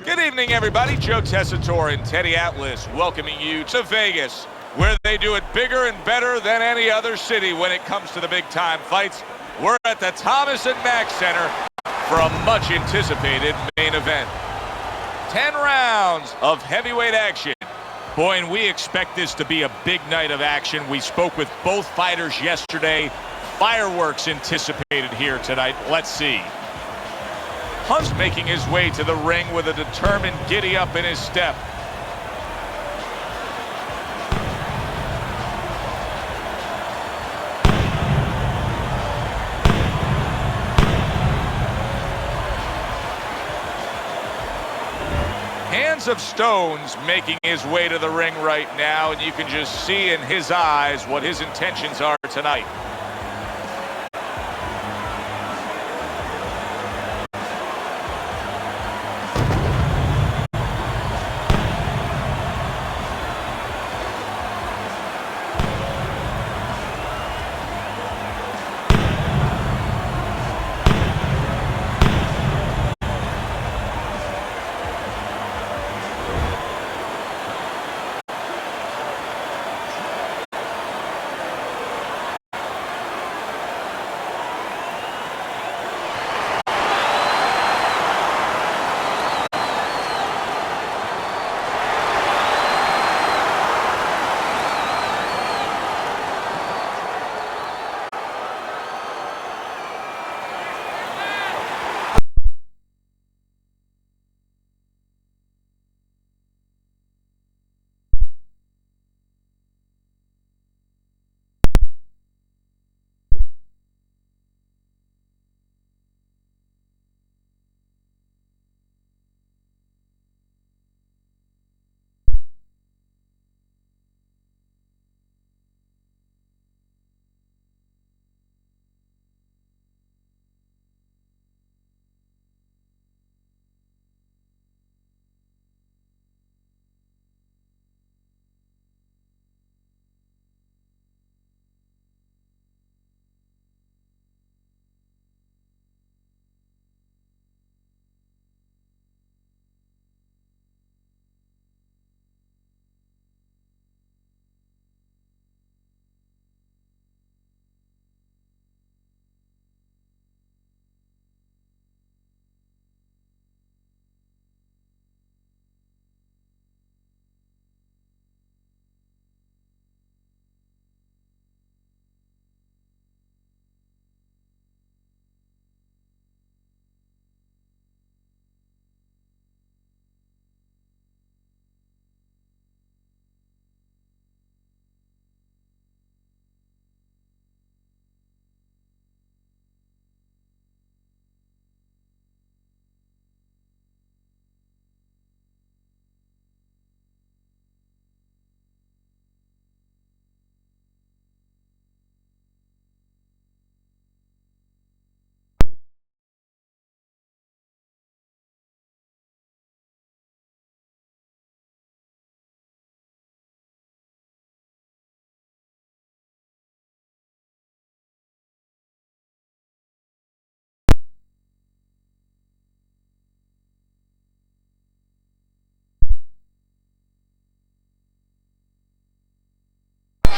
Good evening, everybody. Joe Tessitore and Teddy Atlas welcoming you to Vegas, where they do it bigger and better than any other city when it comes to the big-time fights. We're at the Thomas & Mack Center for a much-anticipated main event. 10 rounds of heavyweight action. Boy, and we expect this to be a big night of action. We spoke with both fighters yesterday. Fireworks anticipated here tonight. Let's see. Hunt's making his way to the ring with a determined giddy-up in his step. Hands of Stone's making his way to the ring right now, and you can just see in his eyes what his intentions are tonight.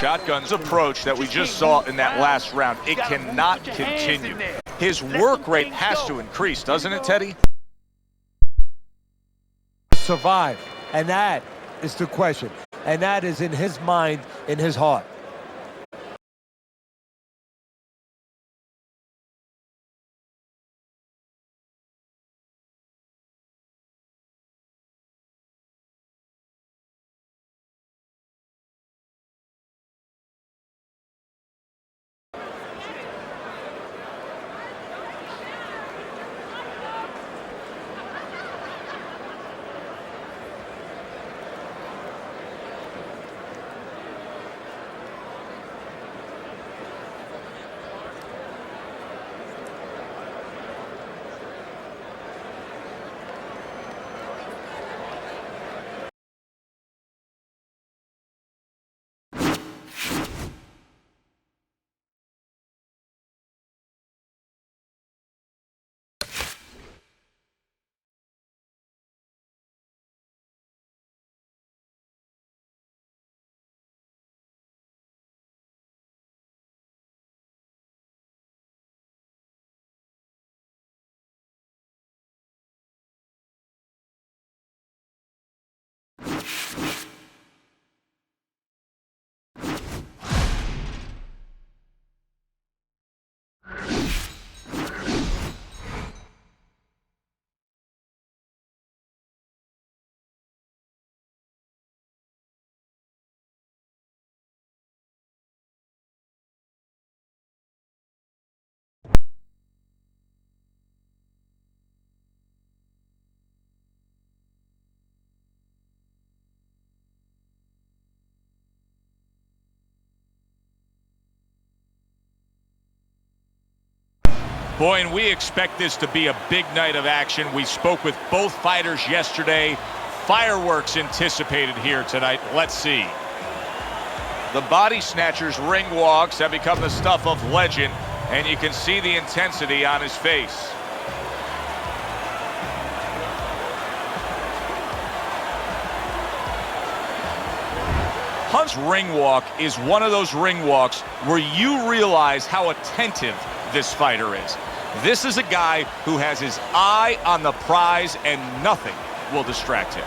Shotgun's approach that we just saw in that last round, it cannot continue. His work rate has to increase, doesn't it, Teddy? Survive, and that is the question, and that is in his mind, in his heart. Boy, and we expect this to be a big night of action. We spoke with both fighters yesterday. Fireworks anticipated here tonight. Let's see. The body snatchers' ring walks have become the stuff of legend, and you can see the intensity on his face. Hunt's ring walk is one of those ring walks where you realize how attentive this fighter is. This is a guy who has his eye on the prize and nothing will distract him.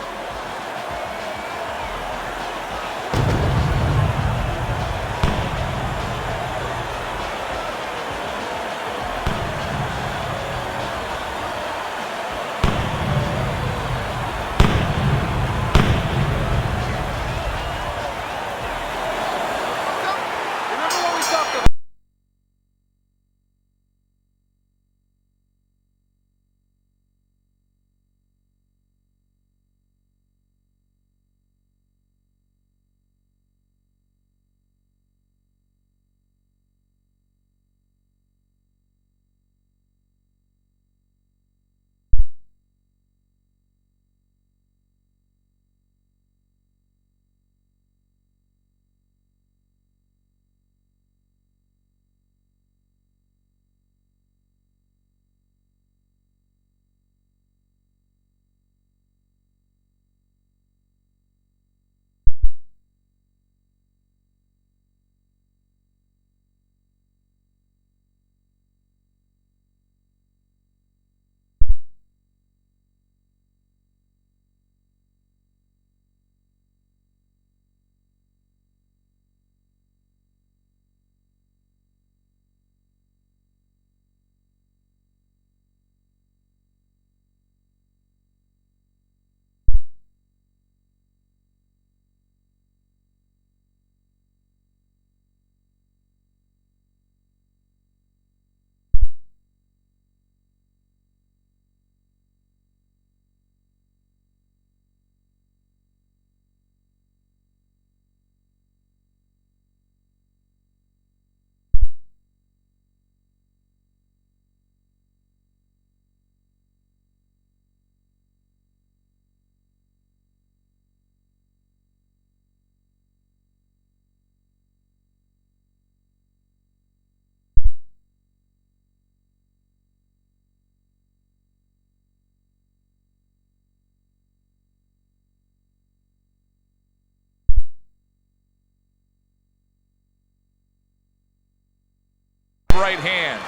Right hand.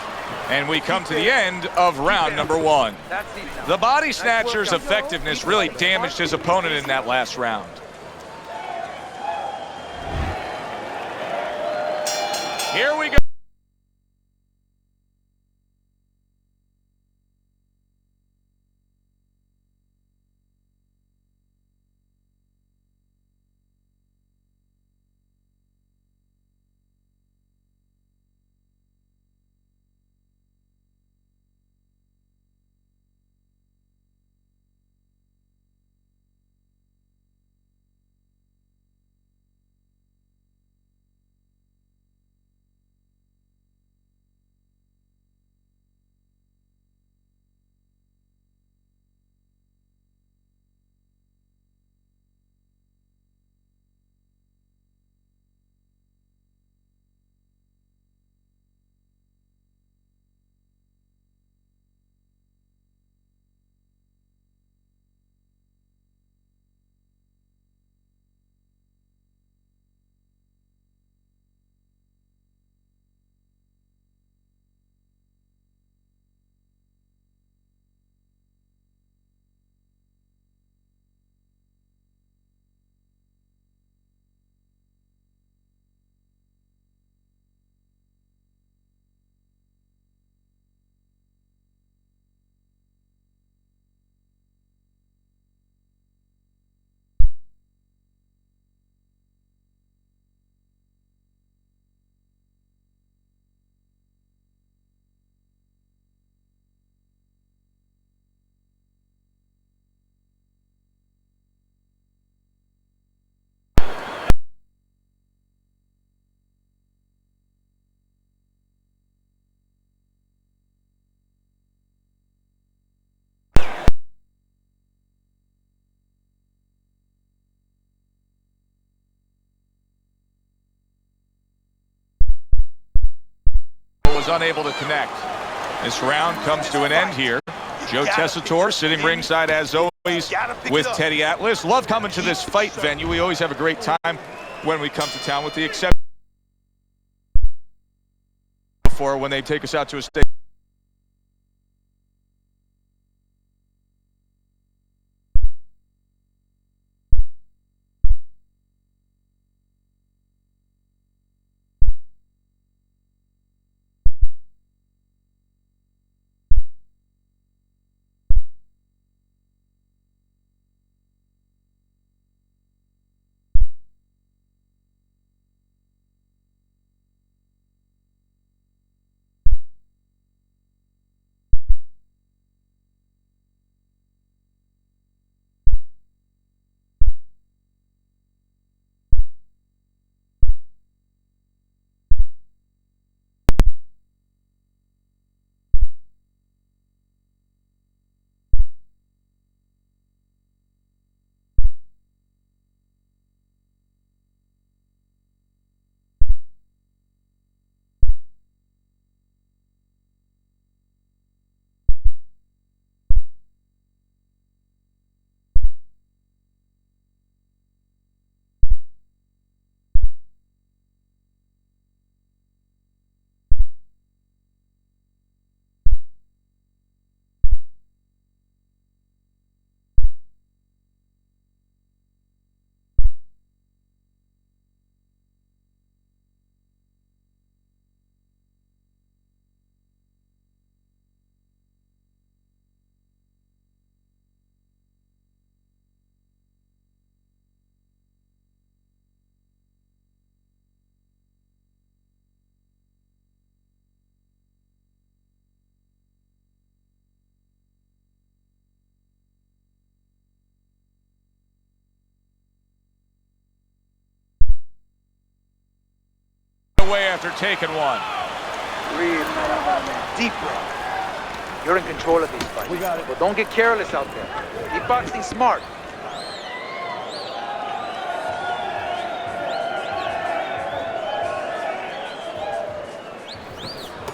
And we come to the end of round number one. The body snatcher's effectiveness really damaged his opponent in that last round. Here we go. was unable to connect. This round comes to an end here. Joe Tessitore sitting ringside as always with Teddy Atlas. Love coming to this fight venue. We always have a great time when we come to town, with the exception for when they take us out to a state. Away after taking one. Breathe, deep breath. You're in control of these fights. We got it. But don't get careless out there. Keep boxing smart.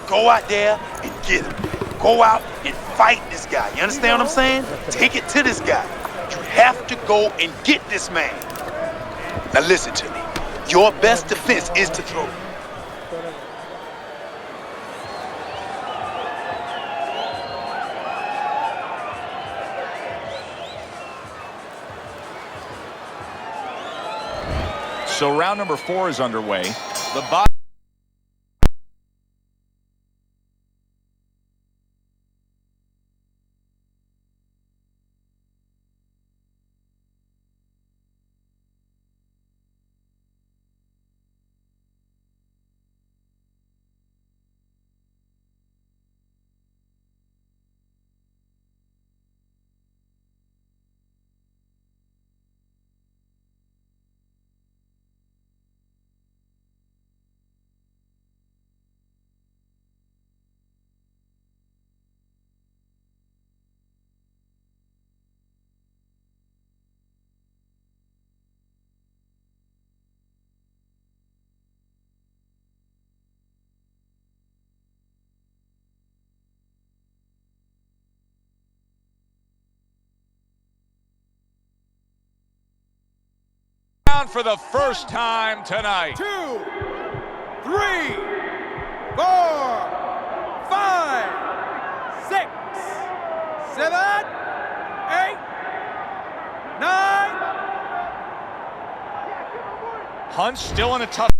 Go out there and get him. Go out and fight this guy. You understand what I'm saying? Take it to this guy. You have to go and get this man. Now listen to me. Your best defense is to throw. So round number 4 is underway. The body for the first time tonight. 2, 3, 4, 5, 6, 7, 8, 9. Hunt still in a tough.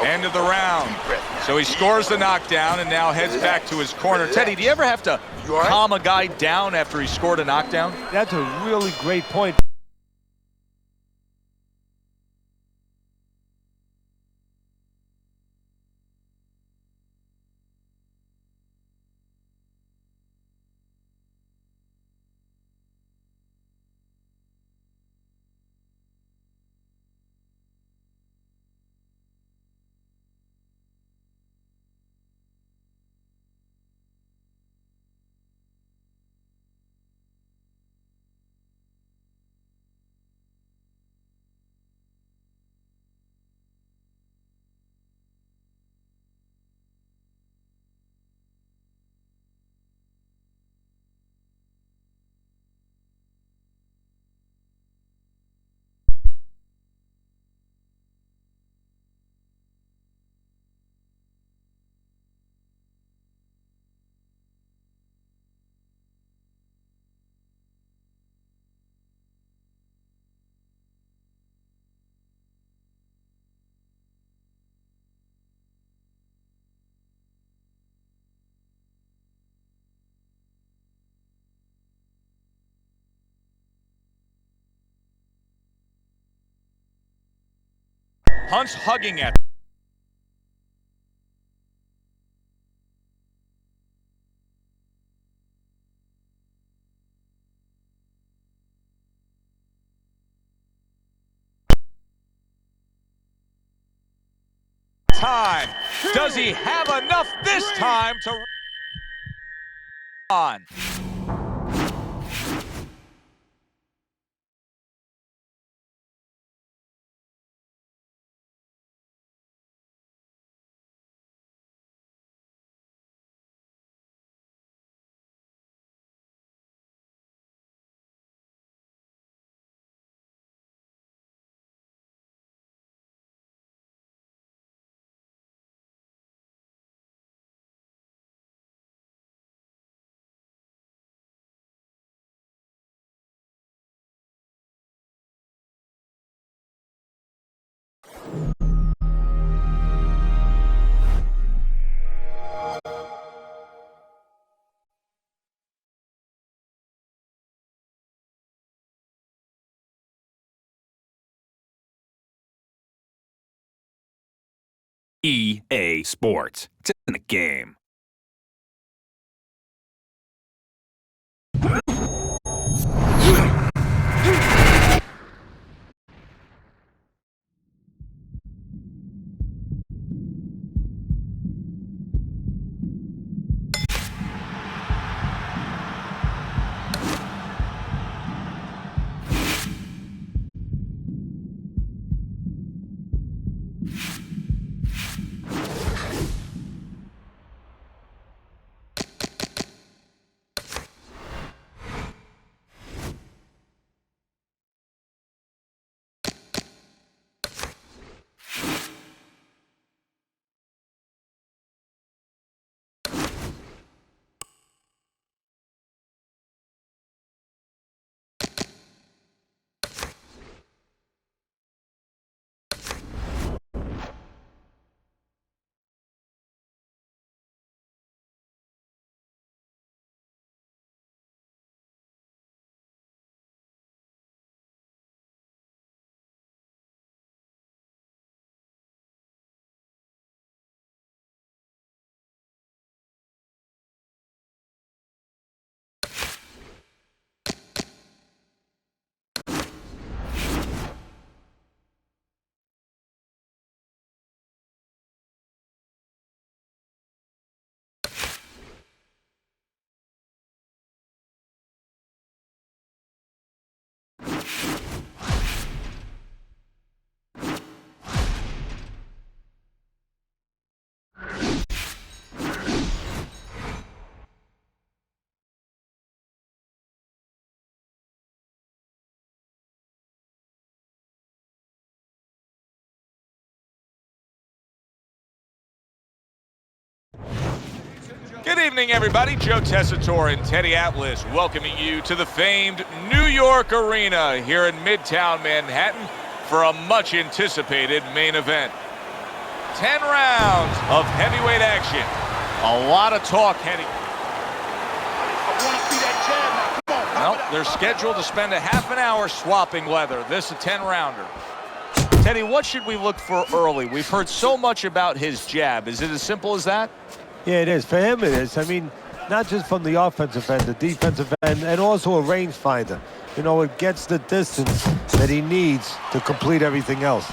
End of the round. So he scores the knockdown and now heads back to his corner. Teddy, do you ever have to calm a guy down after he scored a knockdown? That's a really great point. Hunt's hugging at time. Does he have enough this time to on? EA Sports. It's in the game. Good evening, everybody. Joe Tessitore and Teddy Atlas welcoming you to the famed New York Arena here in Midtown Manhattan for a much-anticipated main event. 10 rounds of heavyweight action. A lot of talk heading. Well, they're scheduled to spend a half an hour swapping leather. This a 10-rounder. Teddy, what should we look for early? We've heard so much about his jab. Is it as simple as that? Yeah, it is. For him, it is. I mean, not just from the offensive end, the defensive end, and also a rangefinder. You know, it gets the distance that he needs to complete everything else.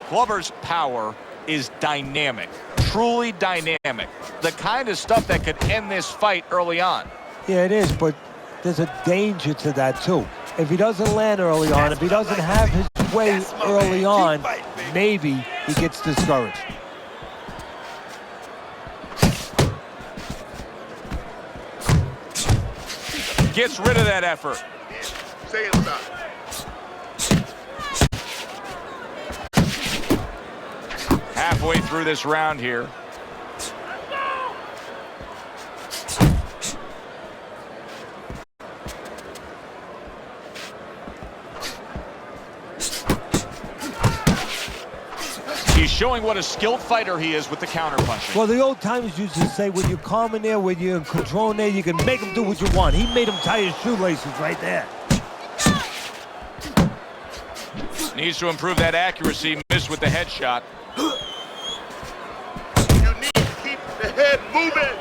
Glover's power is dynamic, truly dynamic. The kind of stuff that could end this fight early on. Yeah, it is, but there's a danger to that, too. If he doesn't land early on, if he doesn't have his way early on, maybe he gets discouraged. Gets rid of that effort. Say it about. Halfway through this round here. He's showing what a skilled fighter he is with the counterpunching. Well, the old timers used to say, when you're calm in there, when you're in control in there, you can make him do what you want. He made him tie his shoelaces right there. Needs to improve that accuracy. Missed with the headshot. You need to keep the head moving.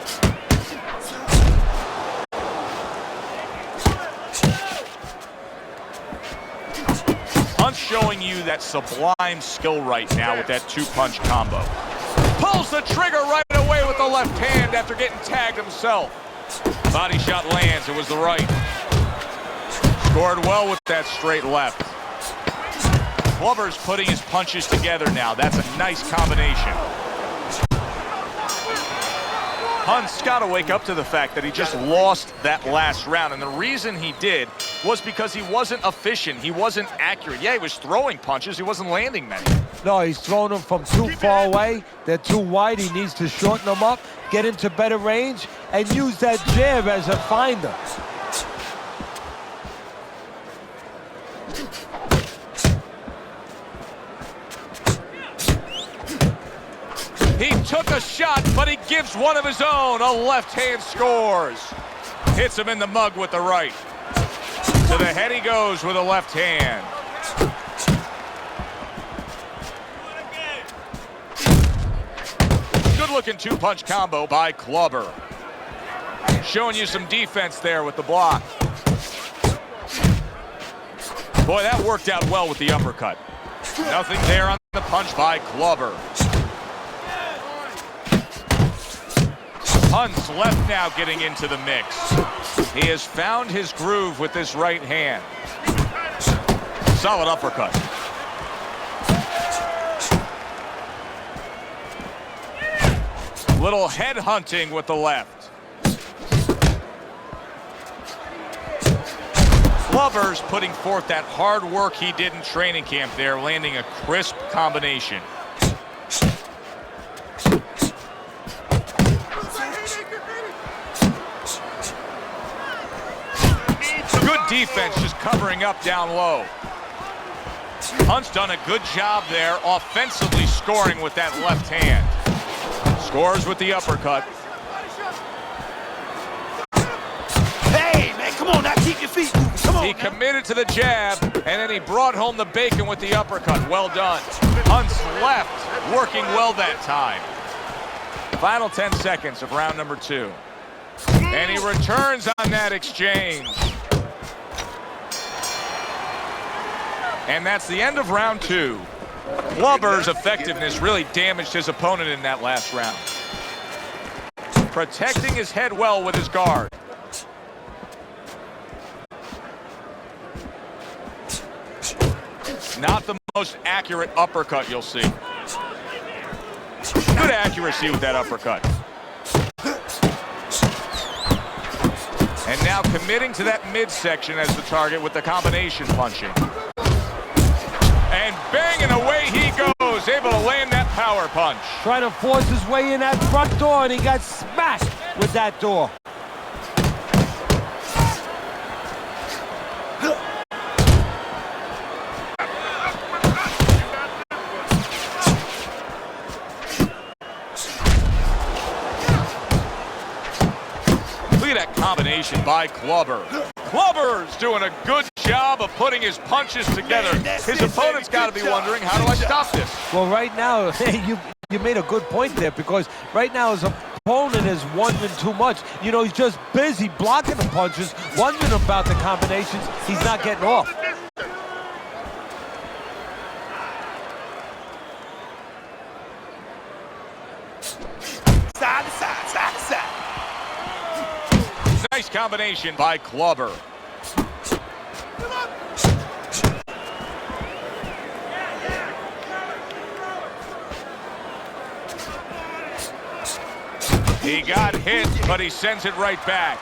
Hunt's showing you that sublime skill right now with that two-punch combo. Pulls the trigger right away with the left hand after getting tagged himself. Body shot lands. It was the right. Scored well with that straight left. Glover's putting his punches together now. That's a nice combination. Hunt's got to wake up to the fact that he just lost that last round. And the reason he did was because he wasn't efficient. He wasn't accurate. Yeah, he was throwing punches. He wasn't landing many. No, he's throwing them from too far away. They're too wide. He needs to shorten them up, get into better range, and use that jab as a finder. He took a shot, but he gives one of his own. A left hand scores. Hits him in the mug with the right. To the head he goes with a left hand. Good looking two-punch combo by Glover. Showing you some defense there with the block. Boy, that worked out well with the uppercut. Nothing there on the punch by Glover. Hunt's left now getting into the mix. He has found his groove with this right hand. Solid uppercut. Little head hunting with the left. Glover's putting forth that hard work he did in training camp there, landing a crisp combination. Good defense, just covering up down low. Hunt's done a good job there, offensively scoring with that left hand. Scores with the uppercut. Hey, man, come on now, keep your feet moving. Come on. He committed to the jab, and then he brought home the bacon with the uppercut. Well done. Hunt's left, working well that time. Final 10 seconds of round number 2. And he returns on that exchange. And that's the end of round 2. Glover's effectiveness really damaged his opponent in that last round. Protecting his head well with his guard. Not the most accurate uppercut you'll see. Good accuracy with that uppercut. And now committing to that midsection as the target with the combination punching. And banging away he goes, able to land that power punch. Trying to force his way in that front door, and he got smashed with that door. combination by Clubber. Clubber's doing a good job of putting his punches together. His opponent's got to be wondering, how do I stop this? Well, right now, you made a good point there, because right now his opponent is wondering too much. You know, he's just busy blocking the punches, wondering about the combinations. He's not getting off. Side to side, side to side. Nice combination by Clubber. He got hit, but he sends it right back.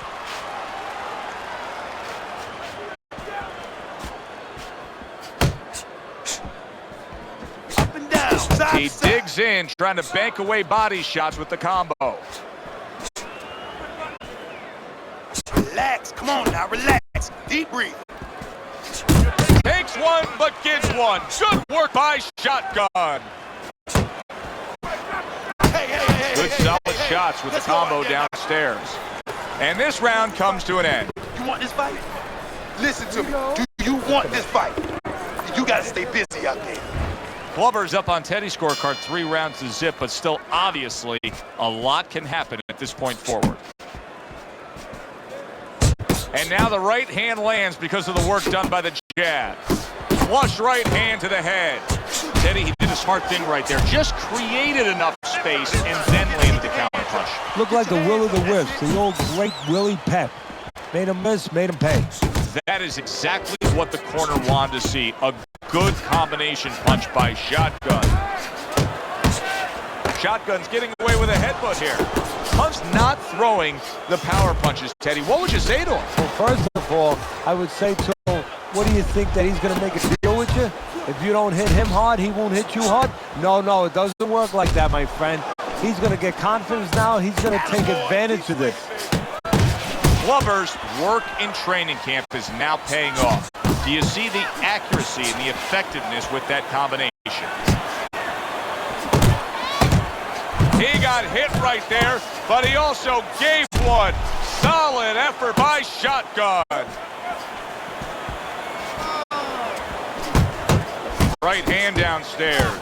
Up and down, side He to side. digs in, trying to bank away body shots with the combo. Relax, come on now, relax. Deep breathe. Takes one, but gets one. Good work by Shotgun. Good solid shots with the combo downstairs. And this round comes to an end. You want this fight? Listen to me. Do you want this fight? You gotta stay busy out there. Clubber's up on Teddy's scorecard, 3 rounds to zip, but still obviously a lot can happen at this point forward. And now the right hand lands because of the work done by the jab. Flush right hand to the head. Teddy, he did a smart thing right there. Just created enough space and then landed the counter punch. Looked like the will of the wisp, the old great Willie Pep. Made him miss, made him pay. That is exactly what the corner wanted to see. A good combination punch by Shotgun. Shotgun's getting away with a headbutt here. Punk's not throwing the power punches, Teddy. What would you say to him? Well, first of all, I would say to him, what do you think, that he's going to make a deal with you? If you don't hit him hard, he won't hit you hard? No, it doesn't work like that, my friend. He's going to get confidence now. He's going to take advantage of this. Clubber's work in training camp is now paying off. Do you see the accuracy and the effectiveness with that combination? He got hit right there, but he also gave one. Solid effort by Shotgun. Right hand downstairs.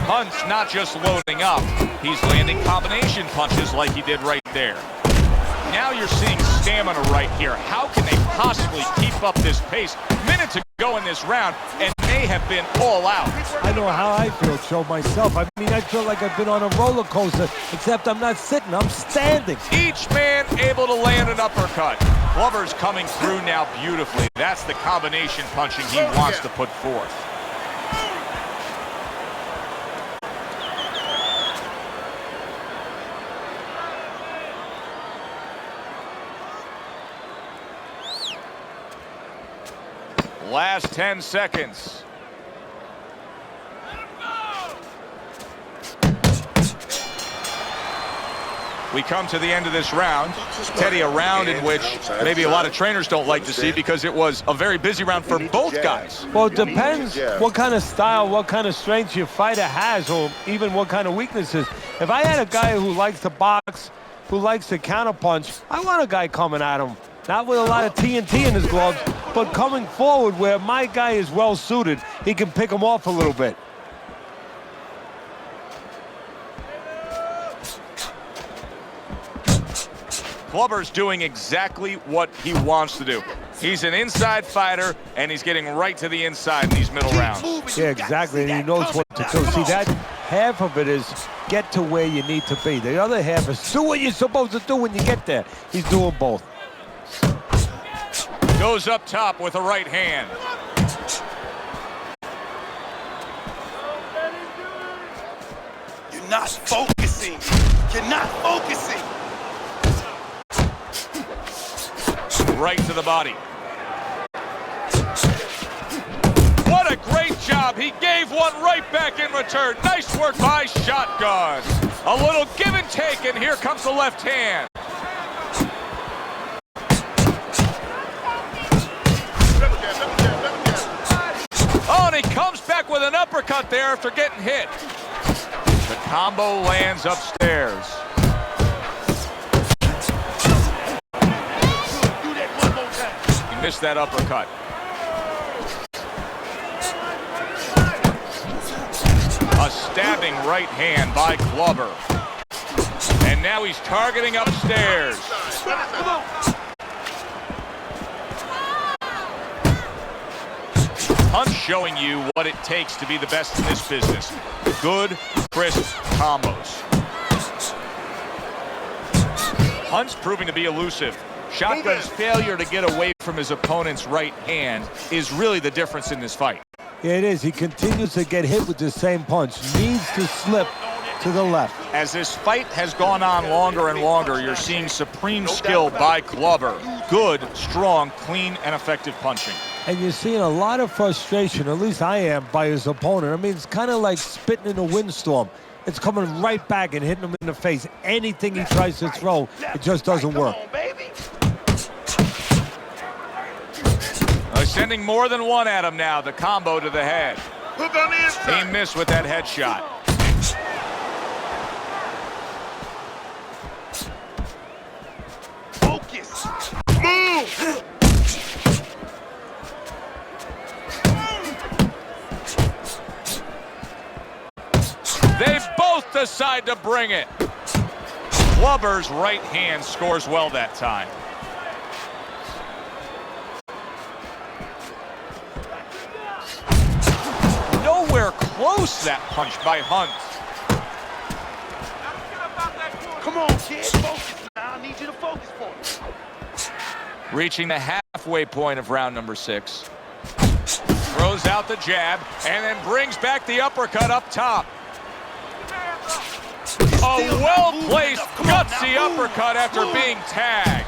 Hunt's not just loading up, he's landing combination punches like he did right there. Now you're seeing stamina right here. How can they possibly keep up this pace? Minutes ago in this round, and they have been all out. I know how I feel, Joe, myself. I mean, I feel like I've been on a roller coaster, except I'm not sitting, I'm standing. Each man able to land an uppercut. Clubber's coming through now beautifully. That's the combination punching he wants to put forth. Last 10 seconds. We come to the end of this round. Teddy, a round in which maybe a lot of trainers don't like to see because it was a very busy round for both guys. Well, it depends what kind of style, what kind of strength your fighter has, or even what kind of weaknesses. If I had a guy who likes to box, who likes to counterpunch, I want a guy coming at him. Not with a lot of TNT in his gloves, but coming forward where my guy is well suited, he can pick him off a little bit. Clubber's doing exactly what he wants to do. He's an inside fighter, and he's getting right to the inside in these middle rounds. Yeah, exactly, and he knows what to do. See, that half of it is get to where you need to be. The other half is do what you're supposed to do when you get there. He's doing both. Goes up top with a right hand. You're not focusing. You're not focusing. Right to the body. What a great job. He gave one right back in return. Nice work by Shotgun. A little give and take, and here comes the left hand. Oh, and he comes back with an uppercut there after getting hit. The combo lands upstairs. missed that uppercut. A stabbing right hand by Glover. And now he's targeting upstairs. Hunt's showing you what it takes to be the best in this business. Good, crisp combos. Hunt's proving to be elusive. Shotgun's failure to get away from his opponent's right hand is really the difference in this fight. Yeah, it is. He continues to get hit with the same punch. Needs to slip to the left. As this fight has gone on longer and longer, you're seeing supreme skill by Glover. Good, strong, clean, and effective punching. And you're seeing a lot of frustration, at least I am, by his opponent. I mean, it's kind of like spitting in a windstorm. It's coming right back and hitting him in the face. Anything he tries to throw, it just doesn't work. Sending more than one at him now. The combo to the head. Hook on the inside. He missed with that headshot. Focus. Move. They both decide to bring it. Glover's right hand scores well that time. Nowhere close that punch by Hunt. Come on, kid. Focus now. I need you to focus for me. Reaching the halfway point of round number 6. Throws out the jab and then brings back the uppercut up top. A well-placed, gutsy uppercut after being tagged.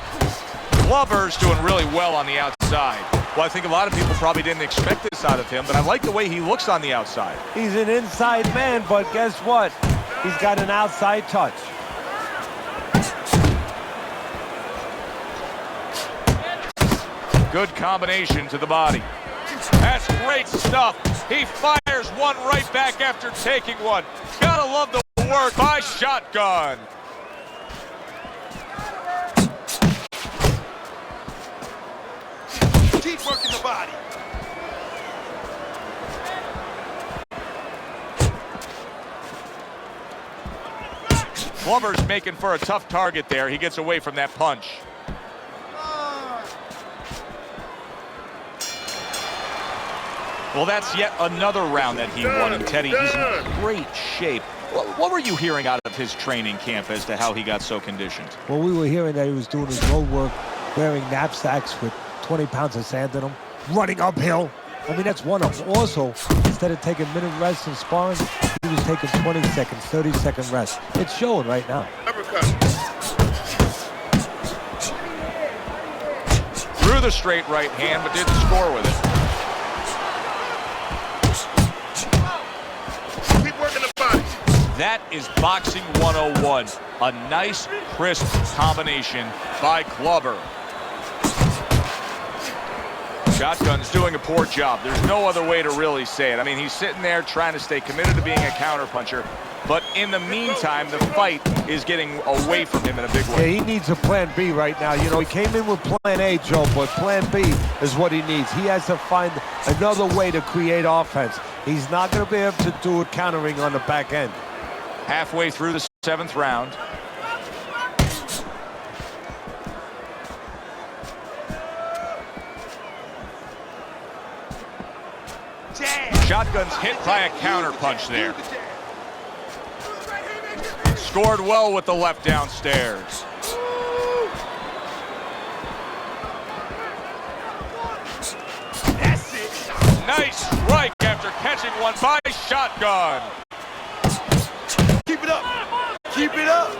Glover's doing really well on the outside. Well, I think a lot of people probably didn't expect this out of him, but I like the way he looks on the outside. He's an inside man, but guess what? He's got an outside touch. Good combination to the body. That's great stuff. He fires one right back after taking one. Gotta love the work by Shotgun. Keep working the body. Glover's making for a tough target there. He gets away from that punch. Well, that's yet another round that he won, and Teddy, he's in great shape. What were you hearing out of his training camp as to how he got so conditioned? Well, we were hearing that he was doing his road work, wearing knapsacks with 20 pounds of sand in them, running uphill. I mean, that's one of them. Also, instead of taking minute rests in sparring, he was taking 20 seconds, 30-second rest. It's showing right now. Threw the straight right hand, but didn't score with it. That is boxing 101. A nice, crisp combination by Glover. Shotgun's doing a poor job. There's no other way to really say it. I mean, he's sitting there trying to stay committed to being a counterpuncher, but in the meantime, the fight is getting away from him in a big way. Yeah, he needs a plan B right now. You know, he came in with plan A, Joe, but plan B is what he needs. He has to find another way to create offense. He's not going to be able to do it countering on the back end. Halfway through the 7th round. Shotgun's hit by a counter punch there. Scored well with the left downstairs. That's it. Nice strike after catching one by Shotgun. Keep it up. Keep it up.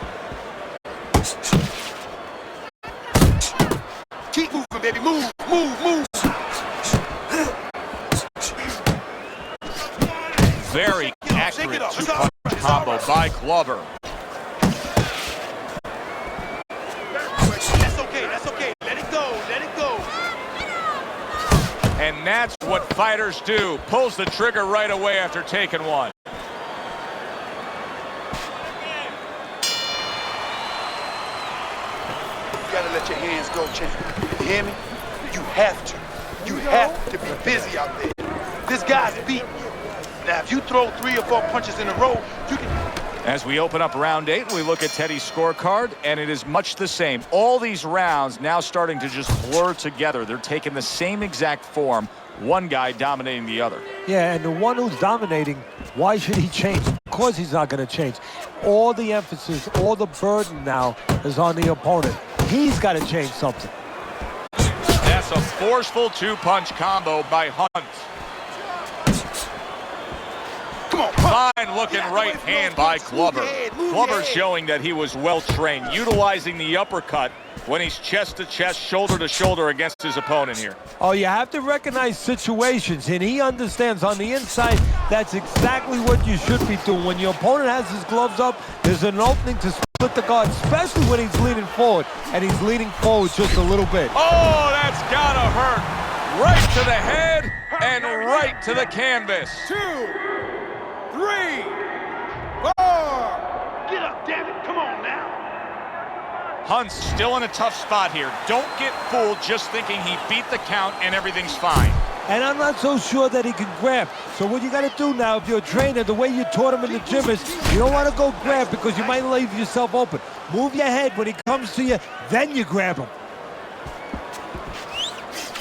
Keep moving, baby. Move, move, move. Very accurate two-punch combo by Glover. That's okay, that's okay. Let it go, let it go. And that's what fighters do. Pulls the trigger right away after taking one. You gotta let your hands go, champ. You hear me? You have to. You have to be busy out there. This guy's beating you. Now, if you throw 3 or 4 punches in a row, you can... As we open up round 8, we look at Teddy's scorecard, and it is much the same. All these rounds now starting to just blur together. They're taking the same exact form, one guy dominating the other. Yeah, and the one who's dominating, why should he change? Of course he's not going to change. All the emphasis, all the burden now is on the opponent. He's got to change something. That's a forceful 2-punch combo by Hunt. Fine looking right hand by Clubber. Clubber showing that he was well trained, utilizing the uppercut when he's chest to chest, shoulder to shoulder against his opponent here. Oh, you have to recognize situations, and he understands on the inside that's exactly what you should be doing. When your opponent has his gloves up, there's an opening to split the guard, especially when he's leaning forward, and he's leaning forward just a little bit. Oh, that's gotta hurt. Right to the head and right to the canvas. 2, 3, 4. Get up, damn it. Come on now. Hunt's still in a tough spot here. Don't get fooled just thinking he beat the count and everything's fine. And I'm not so sure that he can grab. So what you got to do now, if you're a trainer, the way you taught him in the gym is you don't want to go grab because you might leave yourself open. Move your head when he comes to you, then you grab him.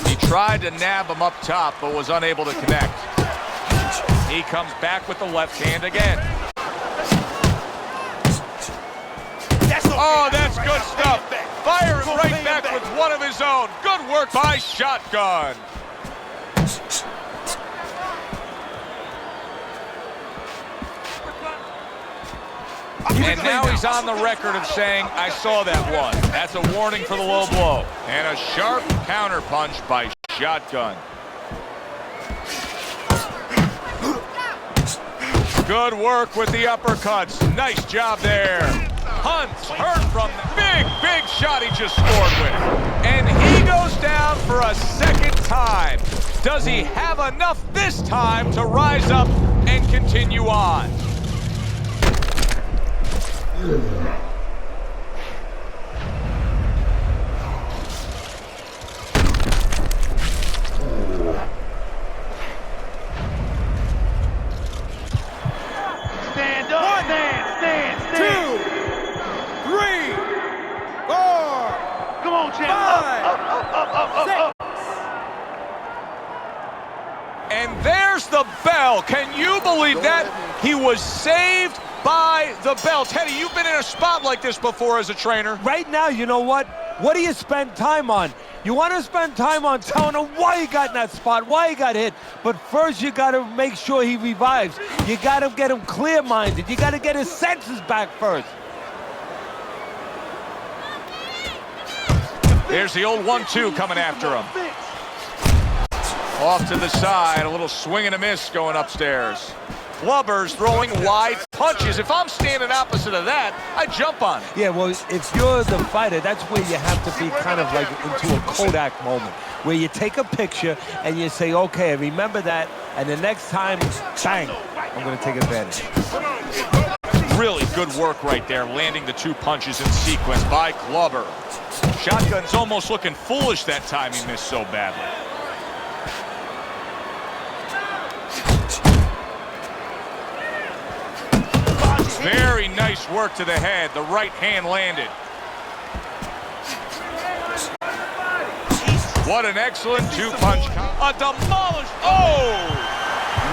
He tried to nab him up top, but was unable to connect. He comes back with the left hand again. Oh, that's good stuff. Firing right back with one of his own. Good work by Shotgun. And now he's on the record of saying, I saw that one. That's a warning for the low blow. And a sharp counter punch by Shotgun. Good work with the uppercuts. Nice job there. Hunt's hurt from the big shot he just scored with. And he goes down for a second time. Does he have enough this time to rise up and continue on? Stand up. Stand. 2, 3, 4. Come on, champ. 5, 6. And there's the bell. Can you believe that? He was saved by the bell. Teddy, you've been in a spot like this before as a trainer. Right now, you know what? What do you spend time on? You want to spend time on telling him why he got in that spot, why he got hit. But first, you got to make sure he revives. You got to get him clear-minded. You got to get his senses back first. Here's the old 1-2 coming after him. Off to the side, a little swing and a miss going upstairs. Clubber's throwing wide punches. If I'm standing opposite of that, I jump on it. Yeah, well, if you're the fighter, that's where you have to be kind of like into a Kodak moment, where you take a picture and you say, okay, remember that, and the next time, bang, I'm going to take advantage. Really good work right there, landing the 2 punches in sequence by Clubber. Shotgun's almost looking foolish that time he missed so badly. Very nice work to the head. The right hand landed. What an excellent 2-punch. A demolished. Oh!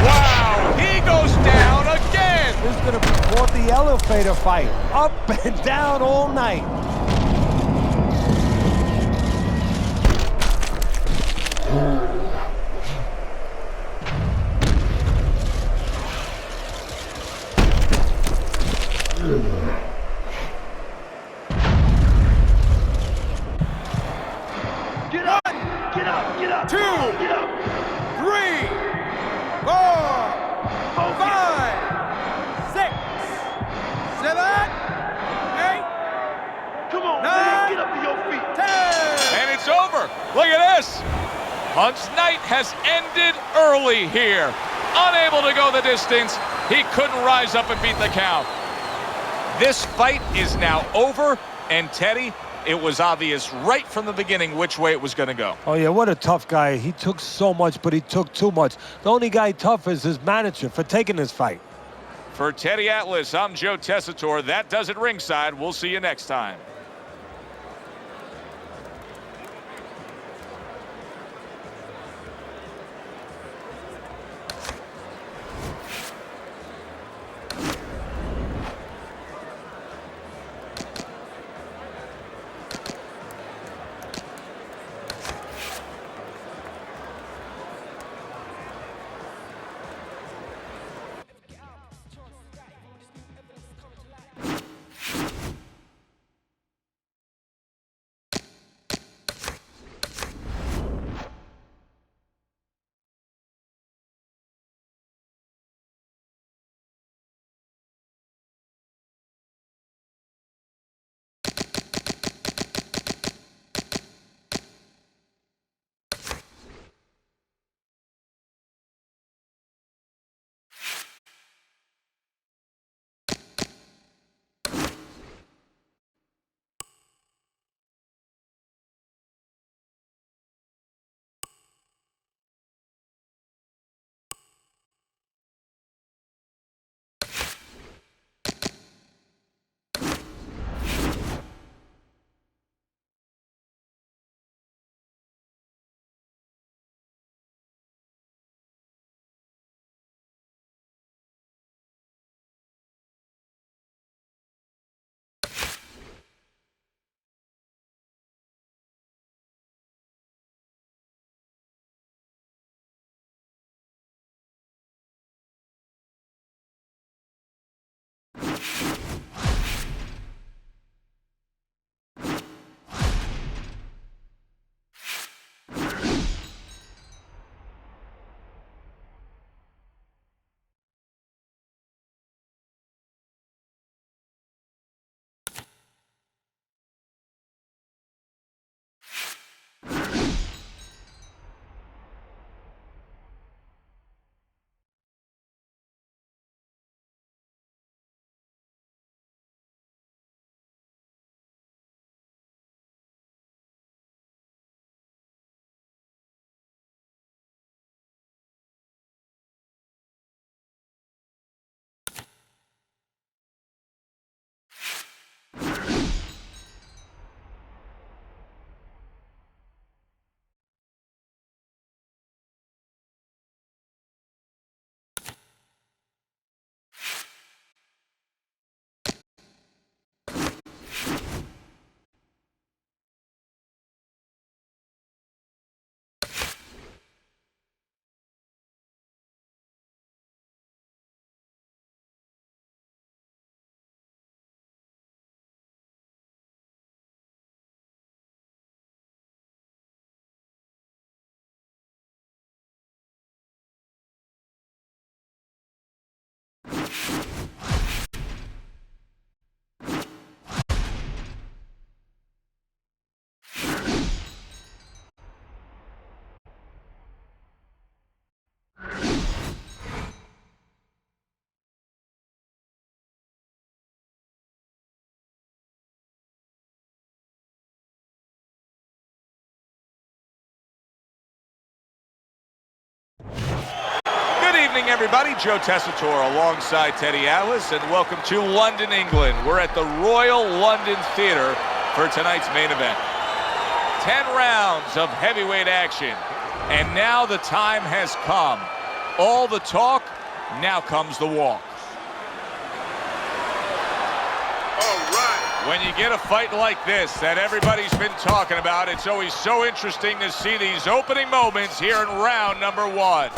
Wow! He goes down again. This is going to be called the elevator fight. Up and down all night. Get up. 2, 3, 4, 5, 6, 7, 8. Come on, 9, man. Get up to your feet. 10. And it's over. Look at this. Hunt's night has ended early here. Unable to go the distance, he couldn't rise up and beat the count. This fight is now over, and Teddy, it was obvious right from the beginning which way it was going to go. Oh, yeah, what a tough guy. He took so much, but he took too much. The only guy tough is his manager for taking this fight. For Teddy Atlas, I'm Joe Tessitore. That does it ringside. We'll see you next time. Good evening, everybody. Joe Tessitore alongside Teddy Atlas, and welcome to London, England. We're at the Royal London Theatre for tonight's main event. 10 rounds of heavyweight action, and now the time has come. All the talk, now comes the walk. When you get a fight like this that everybody's been talking about, it's always so interesting to see these opening moments here in round number one.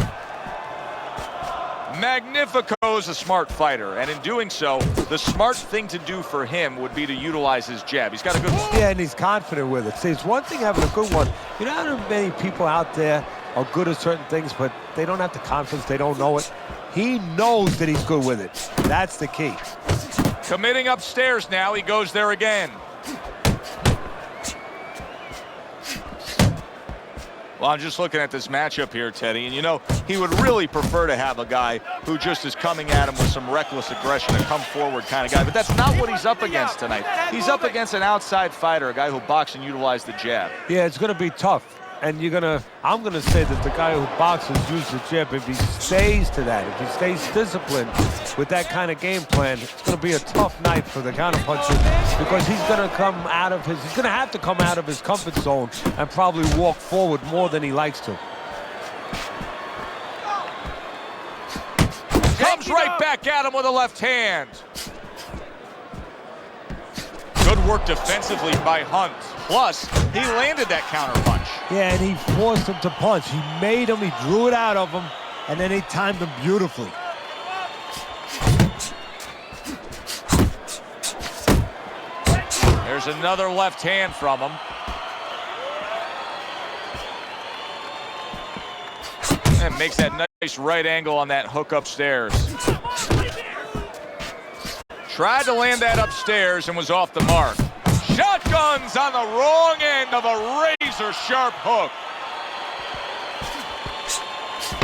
Magnifico's a smart fighter, and in doing so, the smart thing to do for him would be to utilize his jab. He's got a good one. Yeah, and he's confident with it. See, it's one thing having a good one. You know how many people out there are good at certain things, but they don't have the confidence, they don't know it. He knows that he's good with it. That's the key. Committing upstairs now, he goes there again. Well, I'm just looking at this matchup here, Teddy, and you know, he would really prefer to have a guy who just is coming at him with some reckless aggression, a come forward kind of guy, but that's not what he's up against tonight. He's up against an outside fighter, a guy who boxes and utilizes the jab. Yeah, it's going to be tough. And I'm going to say that the guy who boxes uses the jab, if he stays to that, if he stays disciplined with that kind of game plan, it's going to be a tough night for the counterpuncher because he's going to have to come out of his comfort zone and probably walk forward more than he likes to. Comes right back at him with a left hand. Good work defensively by Hunt. Plus, he landed that counter punch. Yeah, and he forced him to punch. He made him, he drew it out of him, and then he timed him beautifully. There's another left hand from him. And makes that nice right angle on that hook upstairs. Tried to land that upstairs and was off the mark. Shotguns on the wrong end of a razor-sharp hook.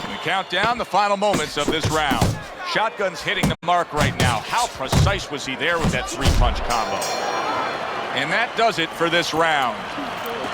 We count down the final moments of this round. Shotgun's hitting the mark right now. How precise was he there with that three-punch combo? And that does it for this round.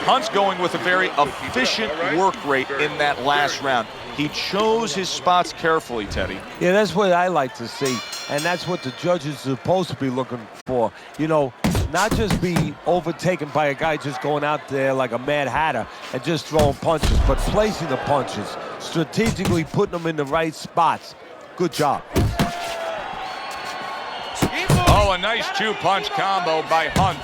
Hunt's going with a very efficient work rate in that last round. He chose his spots carefully, Teddy. Yeah, that's what I like to see. And that's what the judges are supposed to be looking for. You know, not just be overtaken by a guy just going out there like a Mad Hatter and just throwing punches, but placing the punches, strategically putting them in the right spots. Good job. Oh, a nice two-punch combo by Hunt.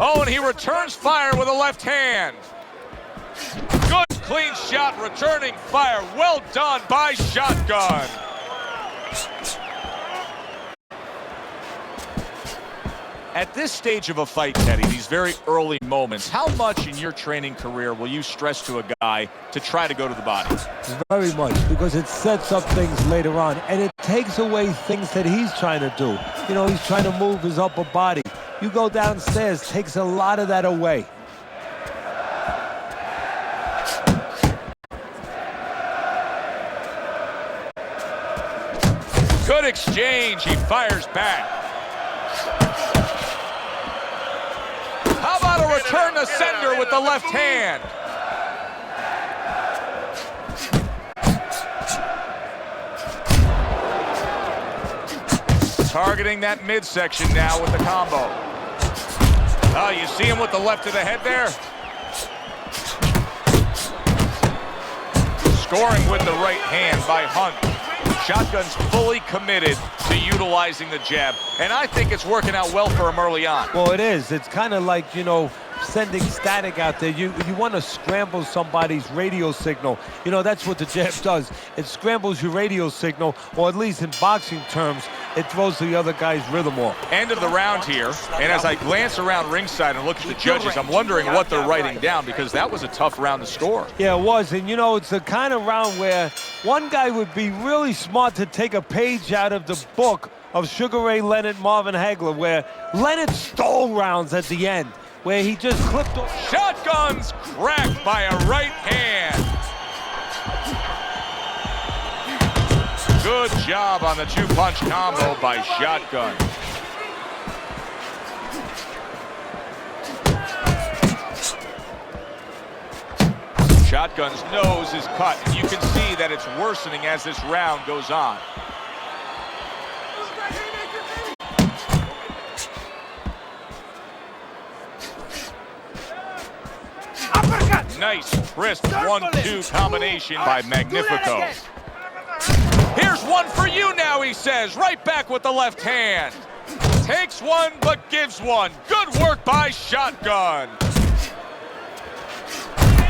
Oh, and he returns fire with a left hand. Good, clean shot, returning fire. Well done by Shotgun. At this stage of a fight, Teddy, these very early moments, how much in your training career will you stress to a guy to try to go to the body? Very much, because it sets up things later on, and it takes away things that he's trying to do. You know, he's trying to move his upper body. You go downstairs, takes a lot of that away. Good exchange. He fires back. How about a return to sender with the left hand? Targeting that midsection now with the combo. Oh, you see him with the left of the head there? Scoring with the right hand by Hunt. Shotgun's fully committed to utilizing the jab, and I think it's working out well for him early on. Well, it is. It's kind of like, you know, sending static out there. You want to scramble somebody's radio signal. You know, that's what the jab does. It scrambles your radio signal, or at least in boxing terms, it throws the other guy's rhythm off. End of the round here, and as I glance around ringside and look at the judges, I'm wondering what they're writing down, because that was a tough round to score. Yeah, it was, and you know, it's the kind of round where one guy would be really smart to take a page out of the book of Sugar Ray Leonard, Marvin Hagler, where Leonard stole rounds at the end, where he just clipped off. Shotgun's cracked by a right hand. Good job on the two-punch combo by Shotgun. Shotgun's nose is cut, and you can see that it's worsening as this round goes on. Nice, crisp 1-2 combination by Magnifico. Here's one for you now, he says, right back with the left hand. Takes one, but gives one. Good work by Shotgun.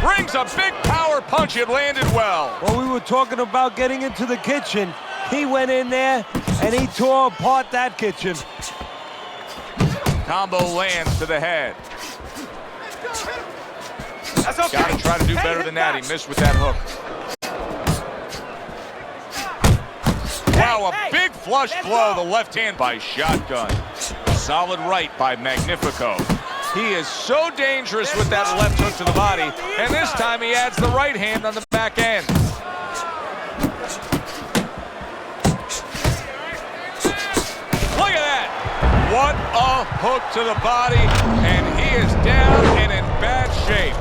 Brings a big power punch, it landed well. Well, we were talking about getting into the kitchen. He went in there, and he tore apart that kitchen. Combo lands to the head. That's okay. Got to try to do Hey, better hit than that. back. He missed with that hook. Wow, a Hey, big flush let's blow. go. The left hand by Shotgun. Solid right by Magnifico. He is so dangerous with that left hook to the body, and this time he adds the right hand on the back end. Look at that. What a hook to the body, and he is down and in bad shape.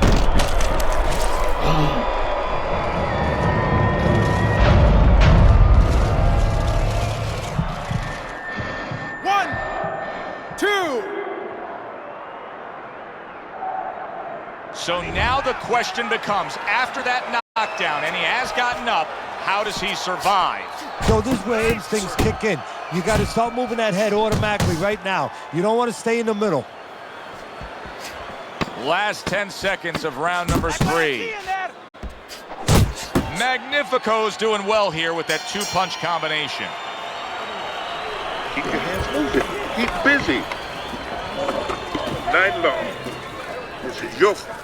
One, two. So now the question becomes, after that knockdown, and he has gotten up, how does he survive? So this is where instincts kick in. You got to start moving that head automatically right now. You don't want to stay in the middle. Last 10 seconds of round number 3. Magnifico's doing well here with that 2-punch combination. Keep your hands moving. Keep busy. Night long. This is your fault.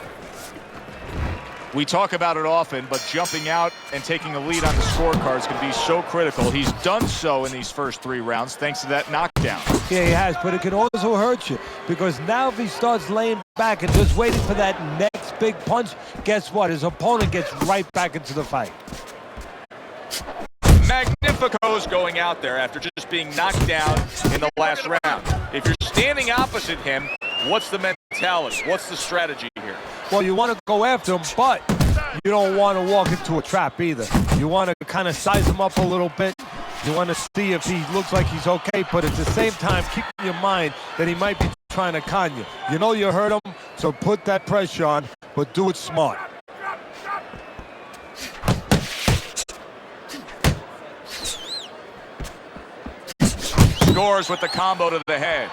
We talk about it often, but jumping out and taking a lead on the scorecards can be so critical. He's done so in these first 3 rounds thanks to that knockdown. Yeah, he has, but it can also hurt you because now if he starts laying back and just waiting for that next big punch, guess what? His opponent gets right back into the fight. Magnifico's going out there after just being knocked down in the last round. If you're standing opposite him, what's the mentality? What's the strategy here? Well, you want to go after him, but you don't want to walk into a trap either. You want to kind of size him up a little bit. You want to see if he looks like he's okay, but at the same time, keep in your mind that he might be trying to con you. You know you hurt him, so put that pressure on, but do it smart. Scores with the combo to the head.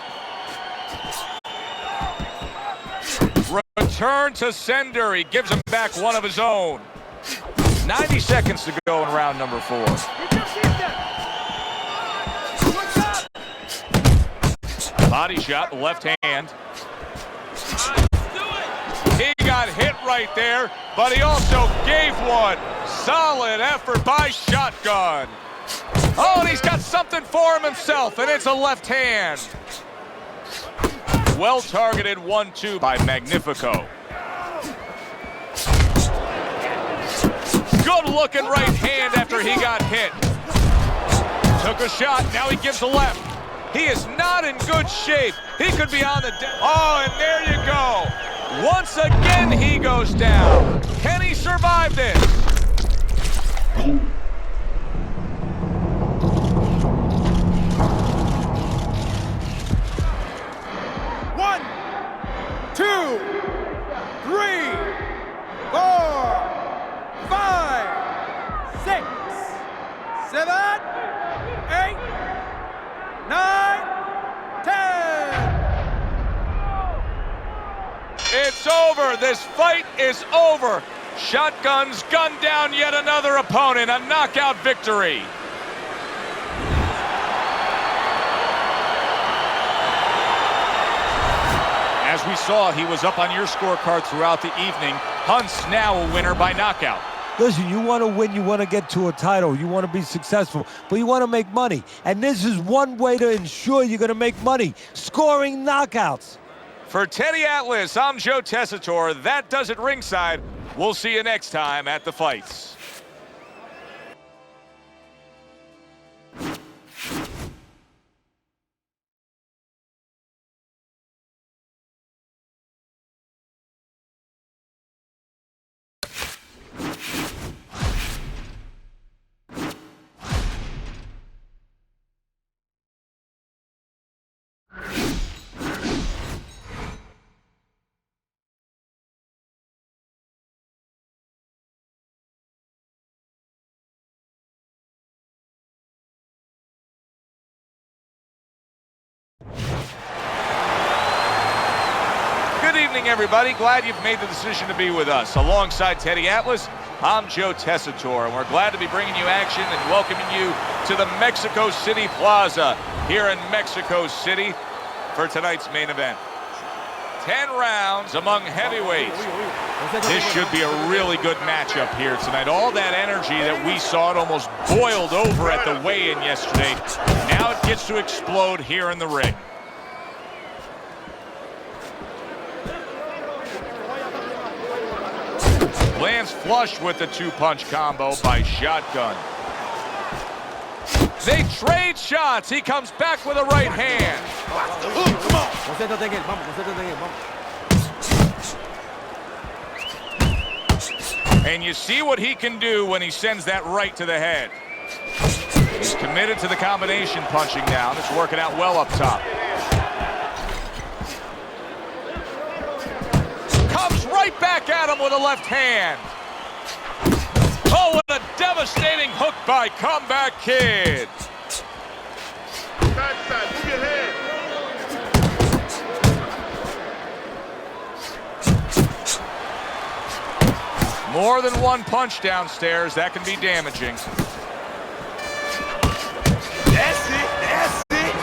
Return to sender. He gives him back one of his own. 90 seconds to go in round number 4. Body shot, left hand. He got hit right there, but he also gave one. Solid effort by Shotgun. Oh, and he's got something for him himself, and it's a left hand. Well-targeted 1-2 by Magnifico. Good-looking right hand after he got hit. Took a shot, now he gives a left. He is not in good shape. He could be on the oh, and there you go. Once again, he goes down. Can he survive this? One, two, 3, 4, 5, 6, 7, 8, 9, 10. It's over. This fight is over. Shotgun's gunned down yet another opponent. A knockout victory. As we saw, he was up on your scorecard throughout the evening. Hunt's now a winner by knockout. Listen, you want to win, you want to get to a title, you want to be successful, but you want to make money. And this is one way to ensure you're going to make money, scoring knockouts. For Teddy Atlas, I'm Joe Tessitore. That does it ringside. We'll see you next time at the fights. Good evening, everybody. Glad you've made the decision to be with us. Alongside Teddy Atlas, I'm Joe Tessitore, and we're glad to be bringing you action and welcoming you to the Mexico City Plaza here in Mexico City for tonight's main event. 10 rounds among heavyweights. This should be a really good matchup here tonight. All that energy that we saw, it almost boiled over at the weigh-in yesterday. Now it gets to explode here in the ring. Lands flush with the two-punch combo by Shotgun. They trade shots. He comes back with a right hand. And you see what he can do when he sends that right to the head. He's committed to the combination punching now. It's working out well up top. Comes right back at him with a left hand. Oh, what a devastating hook by Comeback Kid. Backside, move your head. More than one punch downstairs. That can be damaging. That's it. That's it.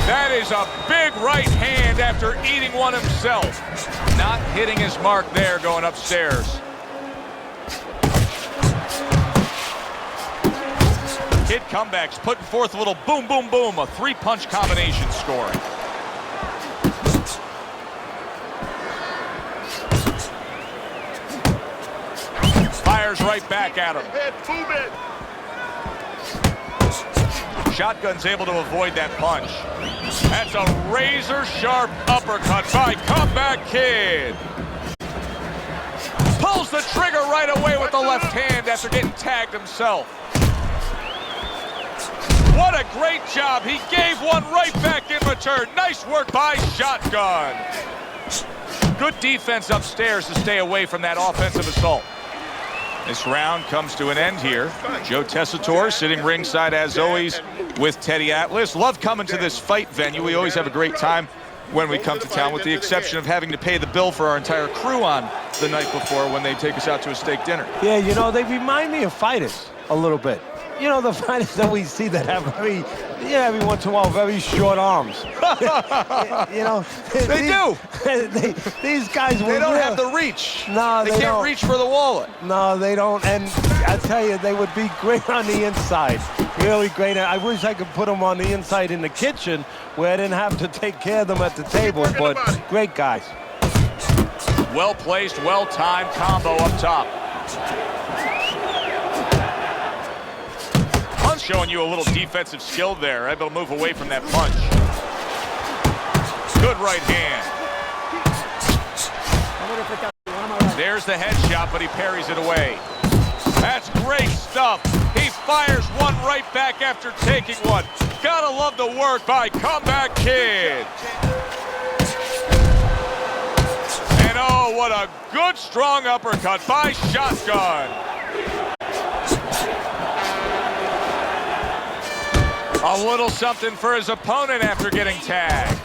That is a big right hand after eating one himself. Not hitting his mark there going upstairs. Kid Comebacks putting forth a little boom, boom, boom. A three-punch combination scoring. Fires right back at him. Head, move it. Shotgun's able to avoid that punch. That's a razor-sharp uppercut by Comeback Kid. Pulls the trigger right away with the left hand after getting tagged himself. What a great job. He gave one right back in return. Nice work by Shotgun. Good defense upstairs to stay away from that offensive assault. This round comes to an end here. Joe Tessitore sitting ringside as always with Teddy Atlas. Love coming to this fight venue. We always have a great time when we come to town, with the exception of having to pay the bill for our entire crew on the night before when they take us out to a steak dinner. Yeah, you know, they remind me of fighters a little bit. You know, the fighters that we see that have very, every once in a while, very short arms. You know, They do. These guys, They don't have the reach. No, they they can't don't. reach for the wallet. No, they don't. And I tell you, they would be great on the inside. Really great. I wish I could put them on the inside in the kitchen where I didn't have to take care of them at the table. But great guys. Well-placed, well-timed combo up top. Hunt's showing you a little defensive skill there. Able to move away from that punch. Good right hand. There's the headshot, but he parries it away. That's great stuff. He fires one right back after taking one. Gotta love the work by Comeback Kid. And oh, what a good strong uppercut by Shotgun. A little something for his opponent after getting tagged.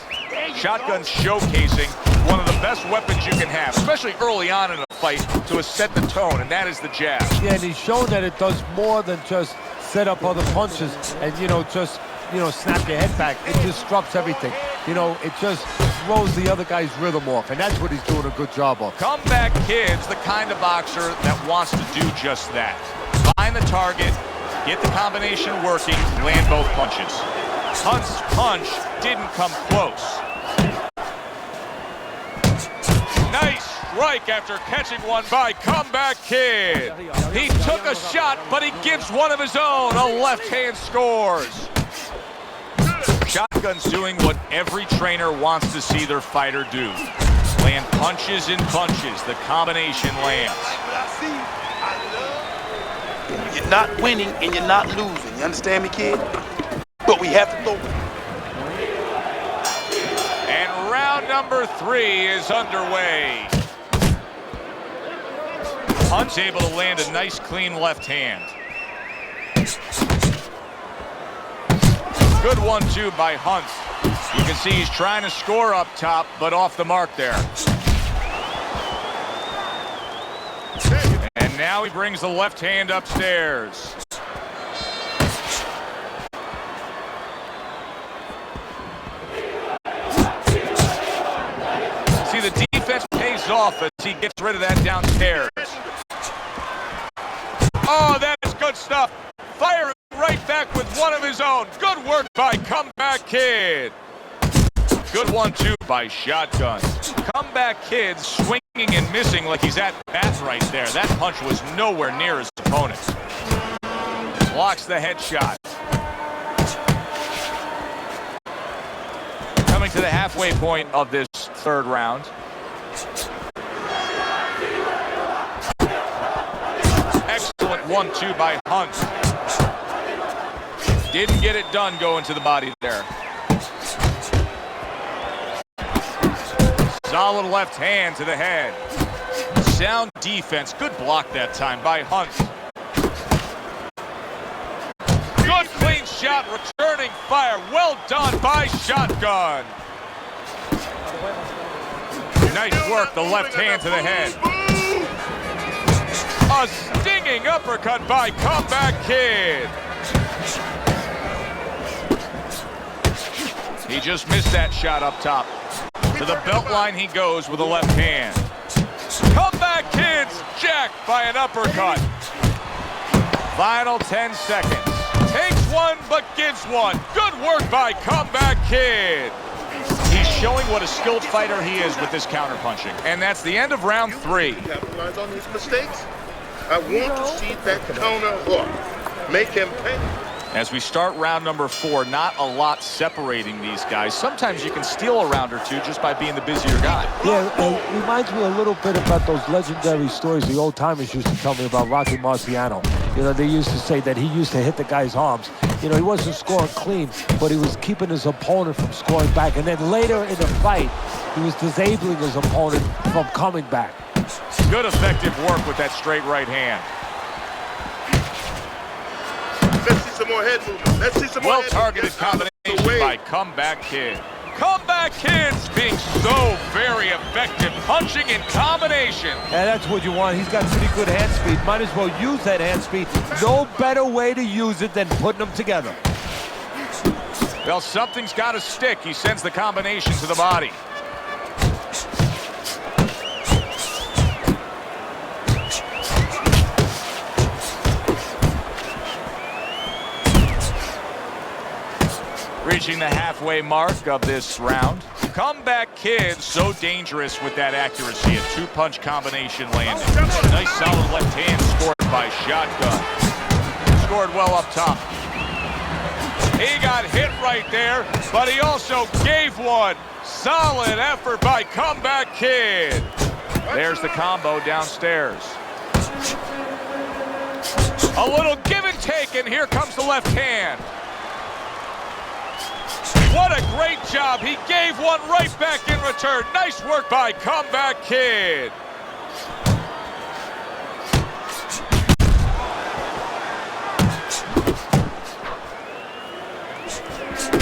Shotgun showcasing one of the best weapons you can have, especially early on in a fight, to set the tone, and that is the jab. Yeah, and he's shown that it does more than just set up other punches and, just, snap your head back. It disrupts everything. It just throws the other guy's rhythm off, and that's what he's doing a good job of. Comeback Kid's the kind of boxer that wants to do just that. Find the target, get the combination working, land both punches. Hunt's punch didn't come close. Nice strike after catching one by Comeback Kid. He took a shot, but he gives one of his own. A left hand scores. Shotgun's doing what every trainer wants to see their fighter do. Land punches and punches. The combination lands. You're not winning and you're not losing. You understand me, kid? But we have to throw. And round number 3 is underway. Hunt's able to land a nice, clean left hand. Good 1-2 by Hunt. You can see he's trying to score up top, but off the mark there. And now he brings the left hand upstairs. off as he gets rid of that downstairs. Oh, that is good stuff. Firing right back with one of his own. Good work by Comeback Kid. Good 1-2 by Shotgun. Comeback Kid swinging and missing like he's at bat right there. That punch was nowhere near his opponent. Blocks the headshot. Coming to the halfway point of this third round. Excellent 1-2 by Hunt. Didn't get it done going to the body there. Solid left hand to the head. Sound defense. Good block that time by Hunt. Good clean shot, returning fire. Well done by Shotgun. Nice work, the left hand to the head. A stinging uppercut by Comeback Kid. He just missed that shot up top. To the belt line he goes with the left hand. Comeback Kid's jacked by an uppercut. Final 10 seconds. Takes one but gives one. Good work by Comeback Kid. He's showing what a skilled fighter he is with this counterpunching. And that's the end of round 3. Capitalize on his mistakes. I want to see that counter hook. Make him pay. As we start round number 4, not a lot separating these guys. Sometimes you can steal a round or two just by being the busier guy. Yeah, it reminds me a little bit about those legendary stories the old-timers used to tell me about Rocky Marciano. You know, they used to say that he used to hit the guy's arms. You know, he wasn't scoring clean, but he was keeping his opponent from scoring back. And then later in the fight, he was disabling his opponent from coming back. Good effective work with that straight right hand. Let's see some more head movement. Let's see some more Well-targeted combination by Comeback Kid. Comeback Kid's being so very effective, punching in combination. And that's what you want. He's got pretty good hand speed. Might as well use that hand speed. No better way to use it than putting them together. Well, something's got to stick. He sends the combination to the body. Reaching the halfway mark of this round. Comeback Kid so dangerous with that accuracy. A two-punch combination landing. Nice solid left hand scored by Shotgun. Scored well up top. He got hit right there, but he also gave one. Solid effort by Comeback Kid. There's the combo downstairs. A little give and take, and here comes the left hand. What a great job. He gave one right back in return. Nice work by Comeback Kid.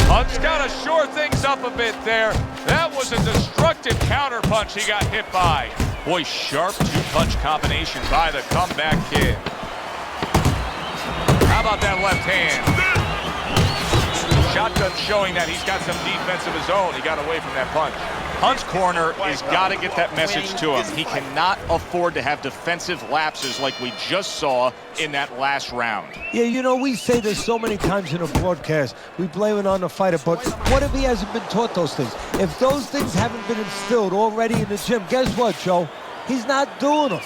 Hunt's got to shore things up a bit there. That was a destructive counterpunch he got hit by. Boy, sharp two-punch combination by the Comeback Kid. How about that left hand? Shotgun showing that he's got some defense of his own. He got away from that punch. Hunt's corner has got to get that message to him. He cannot afford to have defensive lapses like we just saw in that last round. Yeah, you know, we say this so many times in a broadcast. We blame it on the fighter, but what if he hasn't been taught those things? If those things haven't been instilled already in the gym, guess what, Joe? He's not doing them.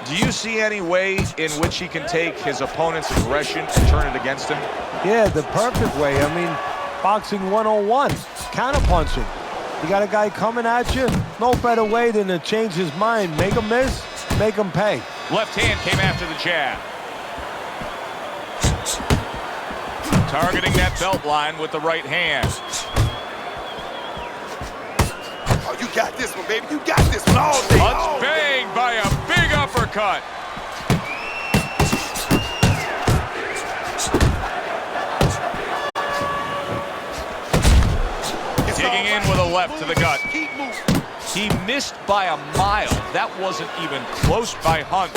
Do you see any way in which he can take his opponent's aggression and turn it against him? Yeah, the perfect way. I mean, boxing 101, counterpunching. You got a guy coming at you, no better way than to change his mind. Make him miss, make him pay. Left hand came after the jab. Targeting that belt line with the right hand. Oh, you got this one, baby. You got this one all day. Hunt's banged by a big uppercut. Digging in with a left to the gut. He missed by a mile. That wasn't even close by Hunt.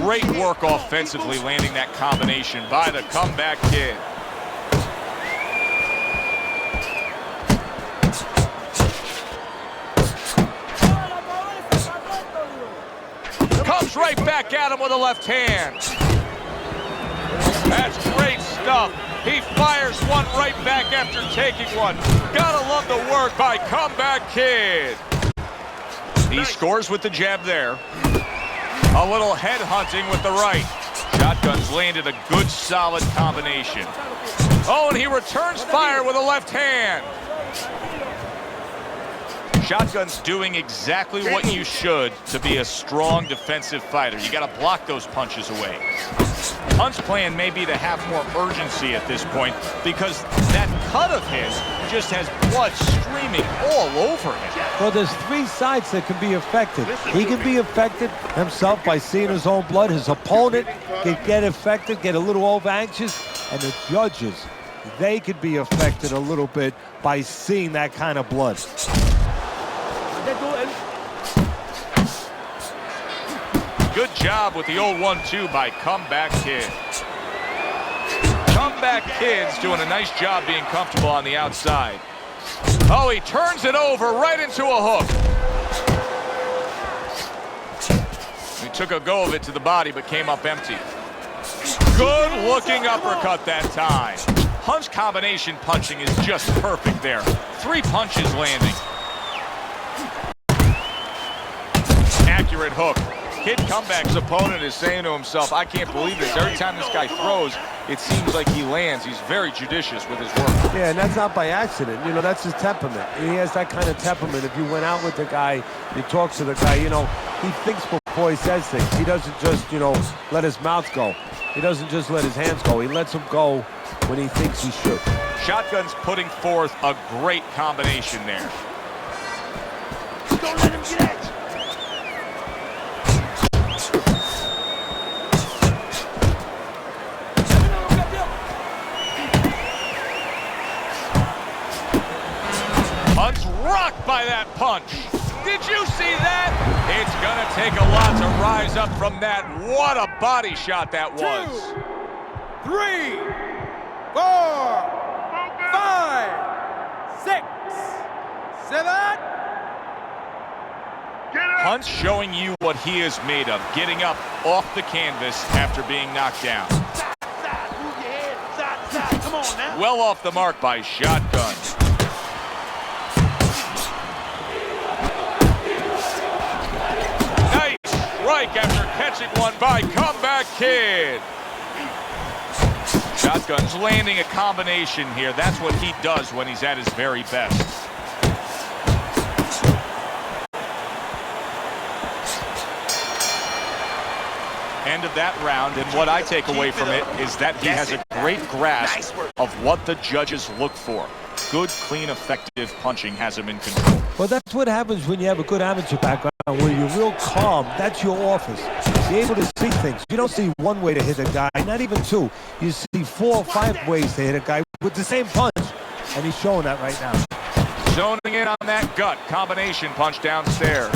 Great work offensively, landing that combination by the Comeback Kid. comes right back at him with a left hand. That's great stuff. He fires one right back after taking one. Gotta love the work by Comeback Kid. He scores with the jab there. A little head hunting with the right. Shotgun's landed a good, solid combination. Oh, and he returns fire with a left hand. Shotgun's doing exactly what you should to be a strong defensive fighter. You got to block those punches away. Hunt's plan may be to have more urgency at this point because that cut of his just has blood streaming all over him. Well, there's three sides that can be affected. He can be affected himself by seeing his own blood. His opponent can get affected, get a little over anxious, and the judges, they could be affected a little bit by seeing that kind of blood. Good job with the old 1-2 by Comeback Kid. Comeback Kid's doing a nice job being comfortable on the outside. Oh, he turns it over right into a hook. He took a go of it to the body, but came up empty. Good looking uppercut that time. Hunt's combination punching is just perfect there. 3 punches landing. Accurate hook. Kid Comeback's opponent is saying to himself, I can't believe this. Every time this guy throws, it seems like he lands. He's very judicious with his work. Yeah, and that's not by accident. You know, that's his temperament. He has that kind of temperament. If you went out with the guy, you talk to the guy, you know, he thinks before he says things. He doesn't just, you know, let his mouth go. He doesn't just let his hands go. He lets them go when he thinks he should. Shotgun's putting forth a great combination there. Don't let him get at you. Hunt's rocked by that punch. Did you see that? It's gonna take a lot to rise up from that. What a body shot that was. 2, 3, 4, 5, 6, 7. Hunt's showing you what he is made of, getting up off the canvas after being knocked down. Side, move your head, side. Come on now. Well off the mark by Shotgun. Nice strike after catching one by Comeback Kid. Shotgun's landing a combination here. That's what he does when he's at his very best. End of that round, and what I take away from it is that he has a great grasp of what the judges look for. Good, clean, effective punching has him in control. Well, that's what happens when you have a good amateur background, where you're real calm. That's your office. You're able to see things. You don't see one way to hit a guy, not even 2. You see 4 or 5 ways to hit a guy with the same punch, and he's showing that right now. Zoning in on that gut combination punch downstairs.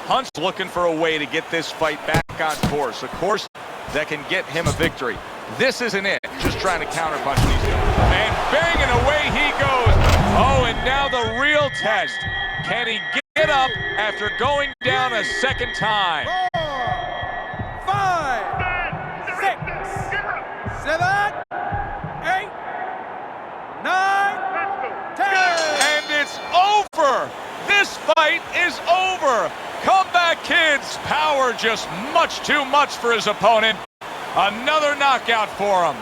Hunt's looking for a way to get this fight back on course, a course that can get him a victory. This isn't it, just trying to counterpunch these guys. And banging away he goes. Oh, and now the real test. Can he get up after going down a second time? 4, 5, 6, 7, 8, 9, 10. And it's over. This fight is over. Comeback Kid's power just much too much for his opponent. Another knockout for him.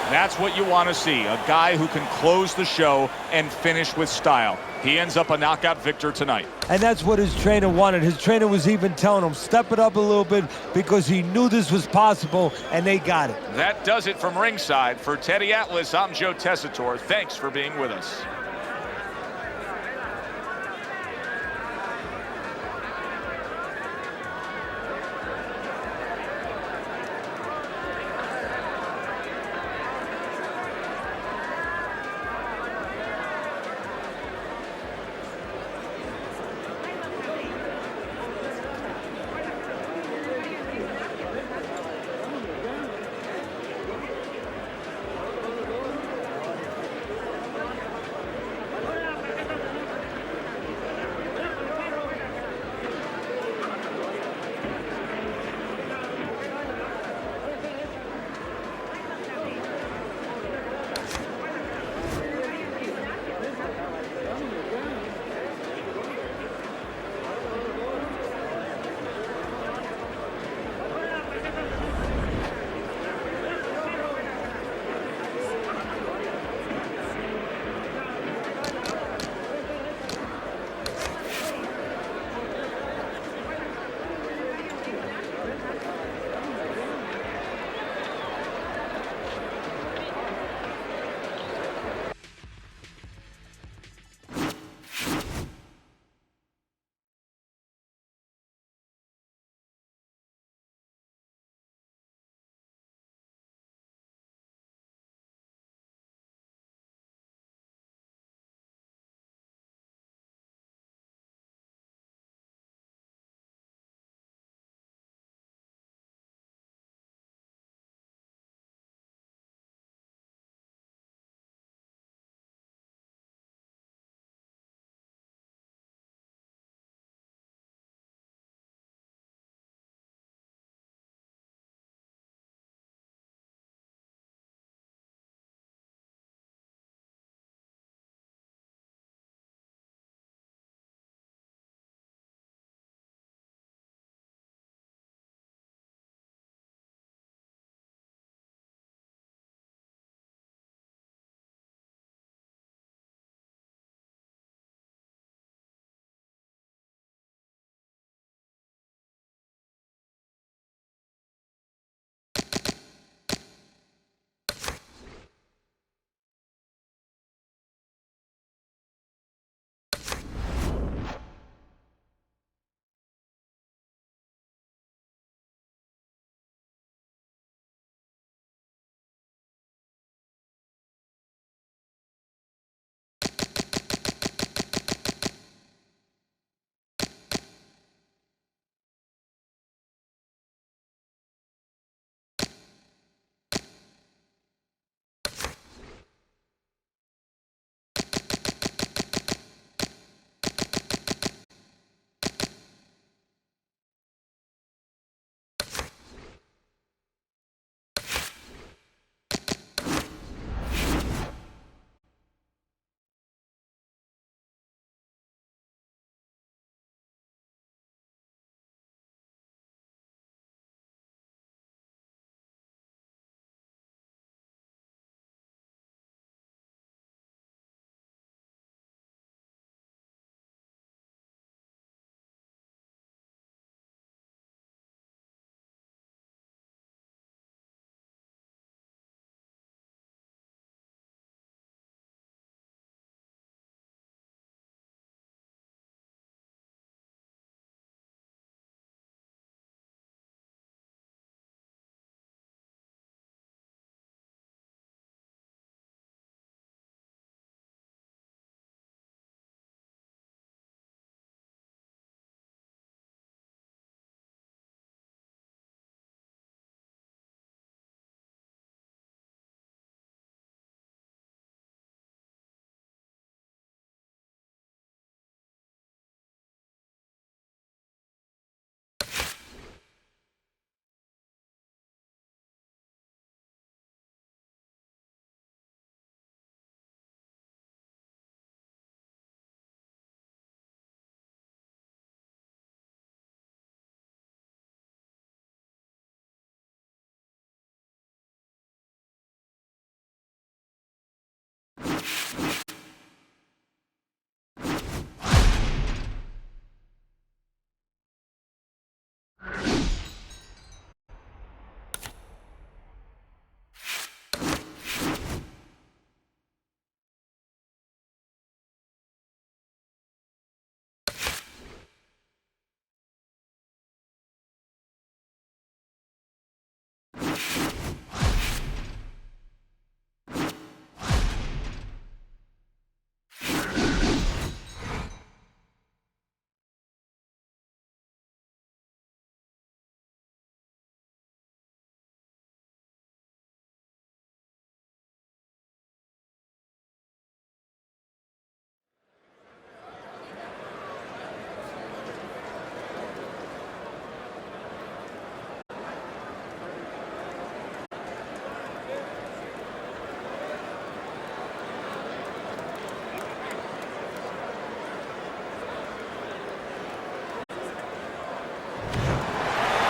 That's what you want to see, a guy who can close the show and finish with style. He ends up a knockout victor tonight. And that's what his trainer wanted. His trainer was even telling him, step it up a little bit, because he knew this was possible, and they got it. That does it from ringside. For Teddy Atlas, I'm Joe Tessitore. Thanks for being with us.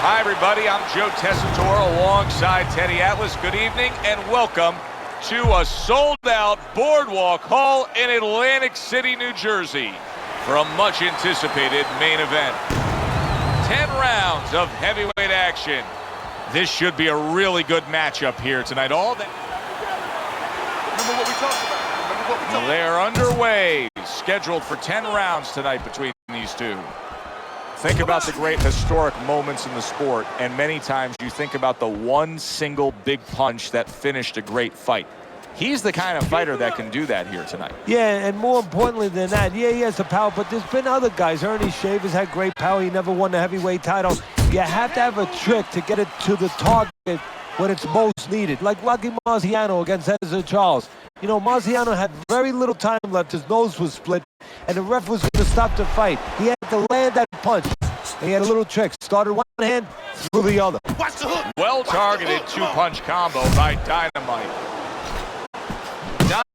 Hi, everybody. I'm Joe Tessitore alongside Teddy Atlas. Good evening and welcome to a sold-out Boardwalk Hall in Atlantic City, New Jersey for a much-anticipated main event. 10 rounds of heavyweight action. This should be a really good matchup here tonight. Remember what we talked about. They're underway, scheduled for 10 rounds tonight between these two. Think about the great historic moments in the sport, and many times you think about the one single big punch that finished a great fight. He's the kind of fighter that can do that here tonight. Yeah, and more importantly than that, yeah, he has the power, but there's been other guys. Ernie Shavers had great power. He never won the heavyweight title. You have to have a trick to get it to the target when it's most needed, like Rocky Marciano against Cesar Charles. You know, Marciano had very little time left. His nose was split, and the ref was going to stop the fight. He had to land that punch. And he had a little trick. Started one hand, threw the other. Watch the hook. Well-targeted two-punch combo by Dynamite.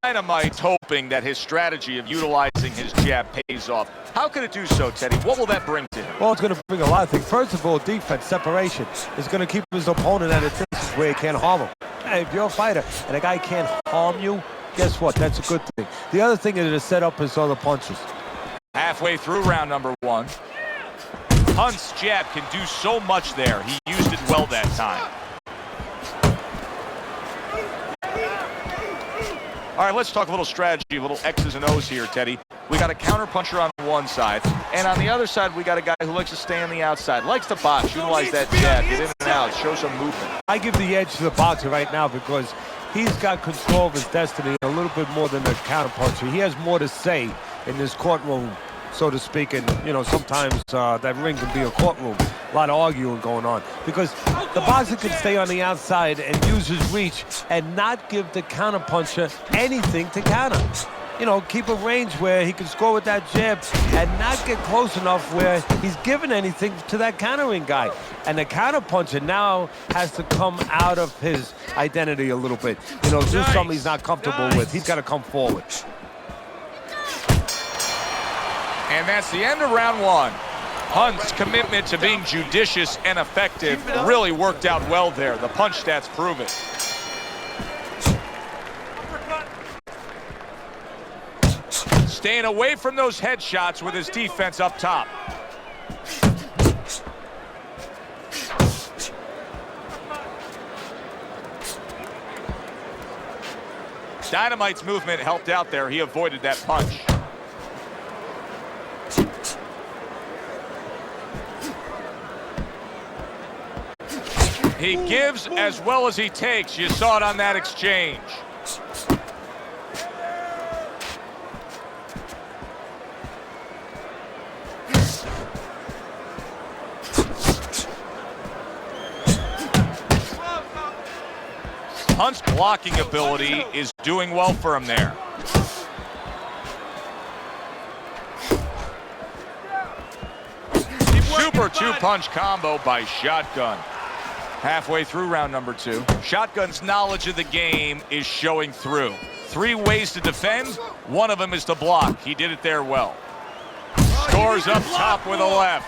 Dynamite's hoping that his strategy of utilizing his jab pays off. How could it do so, Teddy? What will that bring to him? Well, it's going to bring a lot of things. First of all, defense, separation. Is going to keep his opponent at a distance where he can't harm him. Hey, if you're a fighter and a guy can't harm you, guess what? That's a good thing. The other thing is to set up his other punches. Halfway through round number one. Hunt's jab can do so much there. He used it well that time. All right, let's talk a little strategy, a little X's and O's here, Teddy. We got a counter-puncher on one side, and on the other side, we got a guy who likes to stay on the outside, likes to box, utilize that jab, get in and out, show some movement. I give the edge to the boxer right now because he's got control of his destiny a little bit more than the counter-puncher. He has more to say in this courtroom, so to speak, and you know, sometimes that ring can be a courtroom. A lot of arguing going on because the boxer can stay on the outside and use his reach and not give the counterpuncher anything to counter. You know, keep a range where he can score with that jab and not get close enough where he's giving anything to that countering guy. And the counterpuncher now has to come out of his identity a little bit. You know, do something he's not comfortable with. He's got to come forward. And that's the end of round one. Hunt's commitment to being judicious and effective really worked out well there. The punch stats prove it. Staying away from those headshots with his defense up top. Dynamite's movement helped out there. He avoided that punch. He gives as well as he takes. You saw it on that exchange. Hunt's blocking ability is doing well for him there. Super two-punch combo by Shotgun. Halfway through round number two. Shotgun's knowledge of the game is showing through. 3 ways to defend. One of them is to block. He did it there well. Scores up top with a left.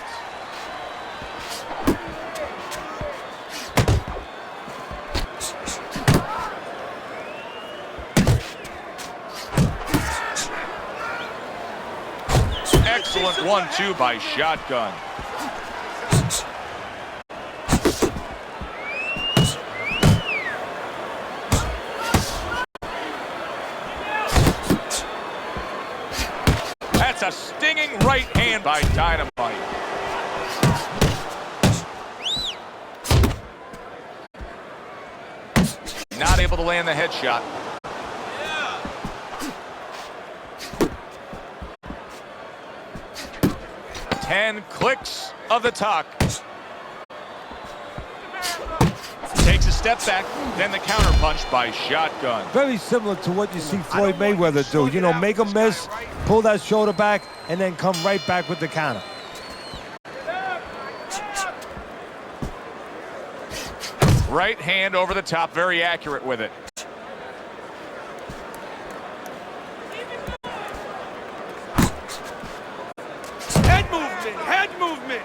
Excellent 1-2 by Shotgun. That's a stinging right hand by Dynamite. Not able to land the headshot. Yeah. 10 clicks of the tuck. Takes a step back, then the counter punch by Shotgun. Very similar to what you see Floyd Mayweather do. You know, make a miss, pull that shoulder back, and then come right back with the counter. Right hand over the top, very accurate with it. Head movement, head movement.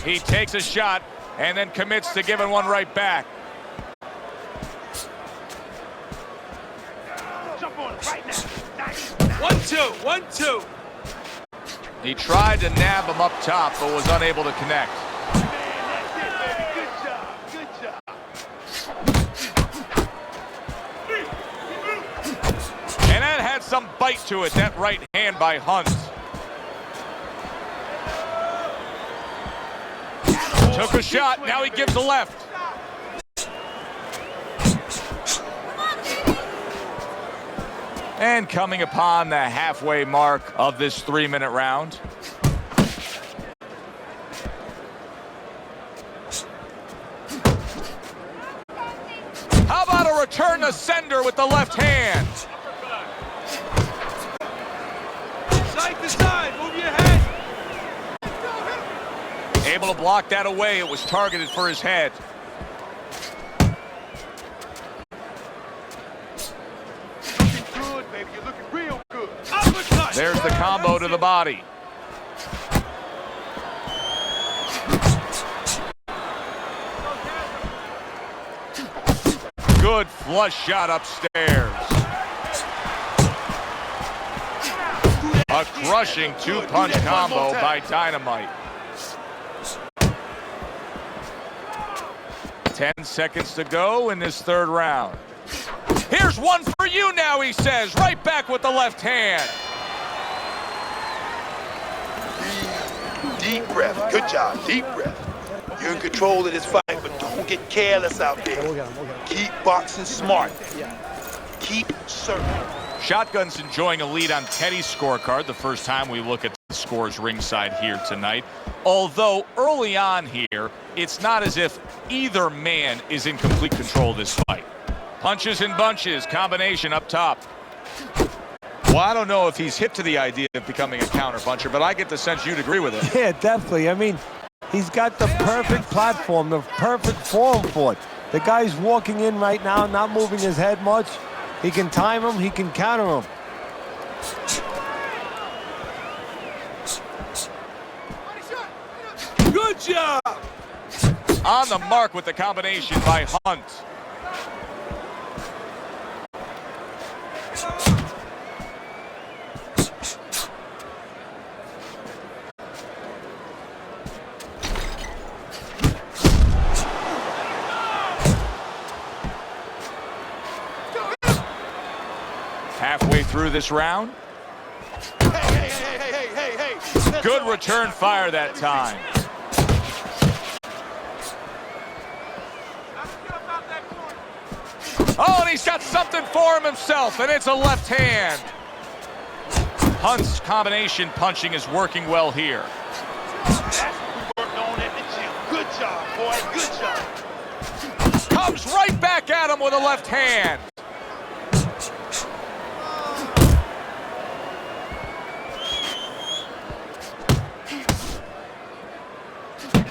He takes a shot and then commits to giving one right back. Jump on it right now. 1-2, 1-2. He tried to nab him up top, but was unable to connect. Man, that's it, baby. Good job, good job. And that had some bite to it, that right hand by Hunt. Took a shot, now he gives the left. And coming upon the halfway mark of this 3-minute round. How about a return to sender with the left hand? Side to side, move your head. Able to block that away. It was targeted for his head. Looking good, baby. You're looking real good. Uppercut. There's the combo to the body. Good flush shot upstairs. A crushing two-punch combo by Dynamite. 10 seconds to go in this third round. Here's one for you now, he says. Right back with the left hand. Deep breath. Good job. Deep breath. You're in control of this fight, but don't get careless out there. Keep boxing smart. Keep serving. Shotgun's enjoying a lead on Teddy's scorecard, the first time we look at the scores ringside here tonight. Although early on here, it's not as if either man is in complete control of this fight. Punches and bunches, combination up top. Well, I don't know if he's hip to the idea of becoming a counter puncher, but I get the sense you'd agree with it. Yeah, definitely. I mean, he's got the perfect platform, the perfect form for it. The guy's walking in right now, not moving his head much. He can time him, he can counter him. Good job. On the mark with the combination by Hunt. Halfway through this round. Hey. Good return fire that time. Oh, and he's got something for him himself, and it's a left hand. Hunt's combination punching is working well here. That's what we worked on at the gym. Good job, boy. Good job. Comes right back at him with a left hand.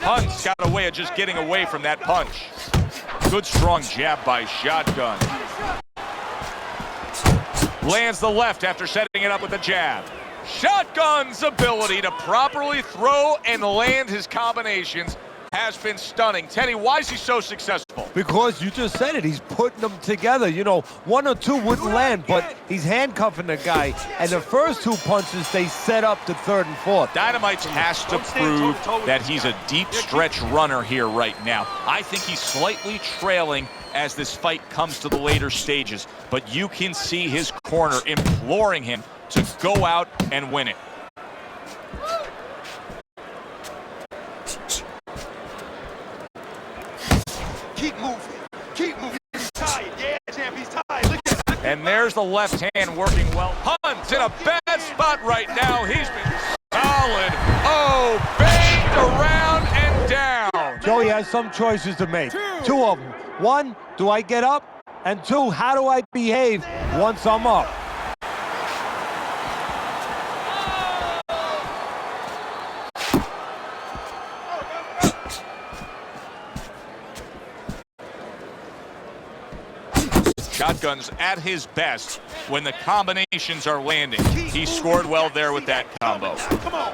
Hunt's got a way of just getting away from that punch. Good strong jab by Shotgun. Lands the left after setting it up with a jab. Shotgun's ability to properly throw and land his combinations has been stunning. Teddy, why is he so successful? Because you just said it, he's putting them together. You know, one or two wouldn't land, but he's handcuffing the guy. And the first two punches, they set up the third and fourth. Dynamite has to prove that he's a deep stretch runner here right now. I think he's slightly trailing as this fight comes to the later stages, but you can see his corner imploring him to go out and win it. Keep moving. Keep moving. He's tired. Yeah, champ, he's tired. Look at that. And there's the left hand working well. Hunt's in a bad spot right now. He's been solid. Oh, banged around and down. Joey has some choices to make. Two of them. One, do I get up? And two, how do I behave once I'm up? Shotgun's at his best when the combinations are landing. He scored well there with that combo. Come on.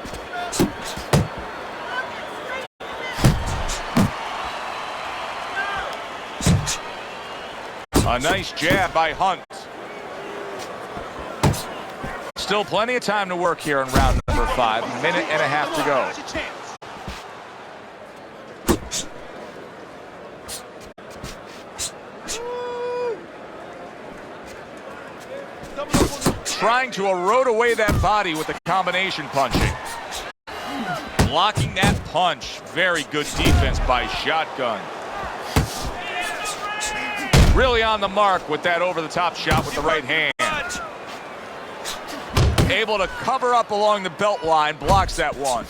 A nice jab by Hunt. Still plenty of time to work here in round number 5. A minute and a half to go. Trying to erode away that body with the combination punching. Blocking that punch. Very good defense by Shotgun. Really on the mark with that over-the-top shot with the right hand. Able to cover up along the belt line. Blocks that one.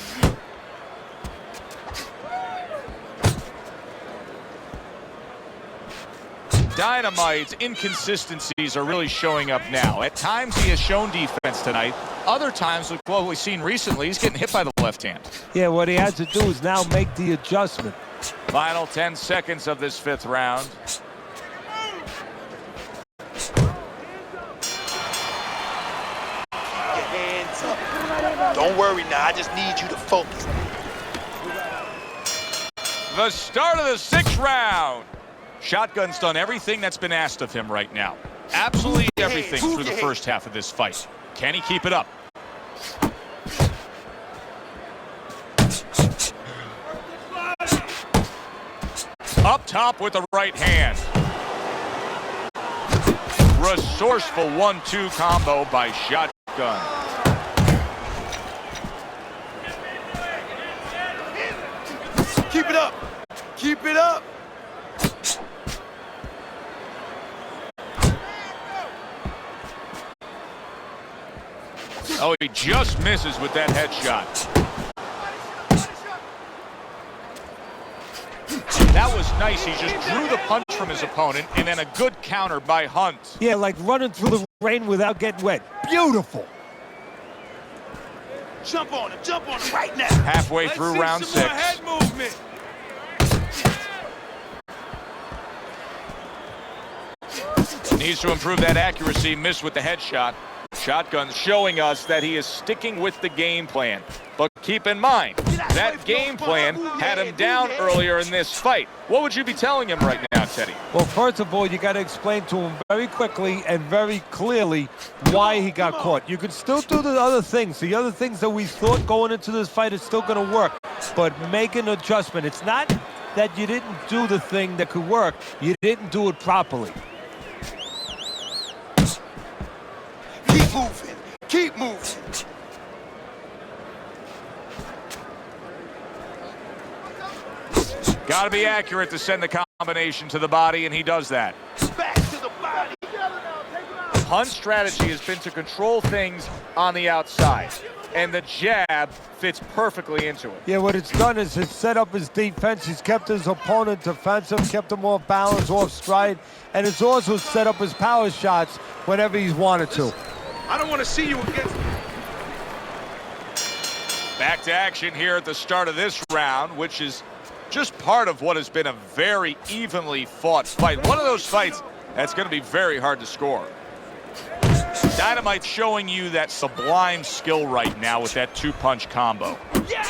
Dynamite's inconsistencies are really showing up now. At times he has shown defense tonight. Other times, with what we've seen recently, he's getting hit by the left hand. Yeah, what he has to do is now make the adjustment. Final 10 seconds of this 5th round. Your hands up. Don't worry now. I just need you to focus. The start of the 6th round. Shotgun's done everything that's been asked of him right now. Absolutely everything through the first half of this fight. Can he keep it up? Up top with the right hand. Resourceful 1-2 combo by Shotgun. Keep it up. Keep it up. Oh, he just misses with that headshot. That was nice. He just drew the punch from his opponent, and then a good counter by Hunt. Yeah, like running through the rain without getting wet. Beautiful. Jump on him right now. Halfway through round 6. Head movement. Needs to improve that accuracy. Missed with the headshot. Shotgun showing us that he is sticking with the game plan. But keep in mind, that game plan had him down earlier in this fight. What would you be telling him right now, Teddy? Well, first of all, you got to explain to him very quickly and very clearly why he got caught. You can still do the other things. The other things that we thought going into this fight is still going to work. But make an adjustment. It's not that you didn't do the thing that could work. You didn't do it properly. Keep moving. Keep moving. Got to be accurate to send the combination to the body, and he does that. Back to the body. Hunt's strategy has been to control things on the outside, and the jab fits perfectly into it. Yeah, what it's done is it's set up his defense. He's kept his opponent defensive, kept him off balance, off stride, and it's also set up his power shots whenever he's wanted to. I don't want to see you against. Back to action here at the start of this round, which is just part of what has been a very evenly fought fight. One of those fights that's going to be very hard to score. Dynamite showing you that sublime skill right now with that 2-punch combo. Yeah!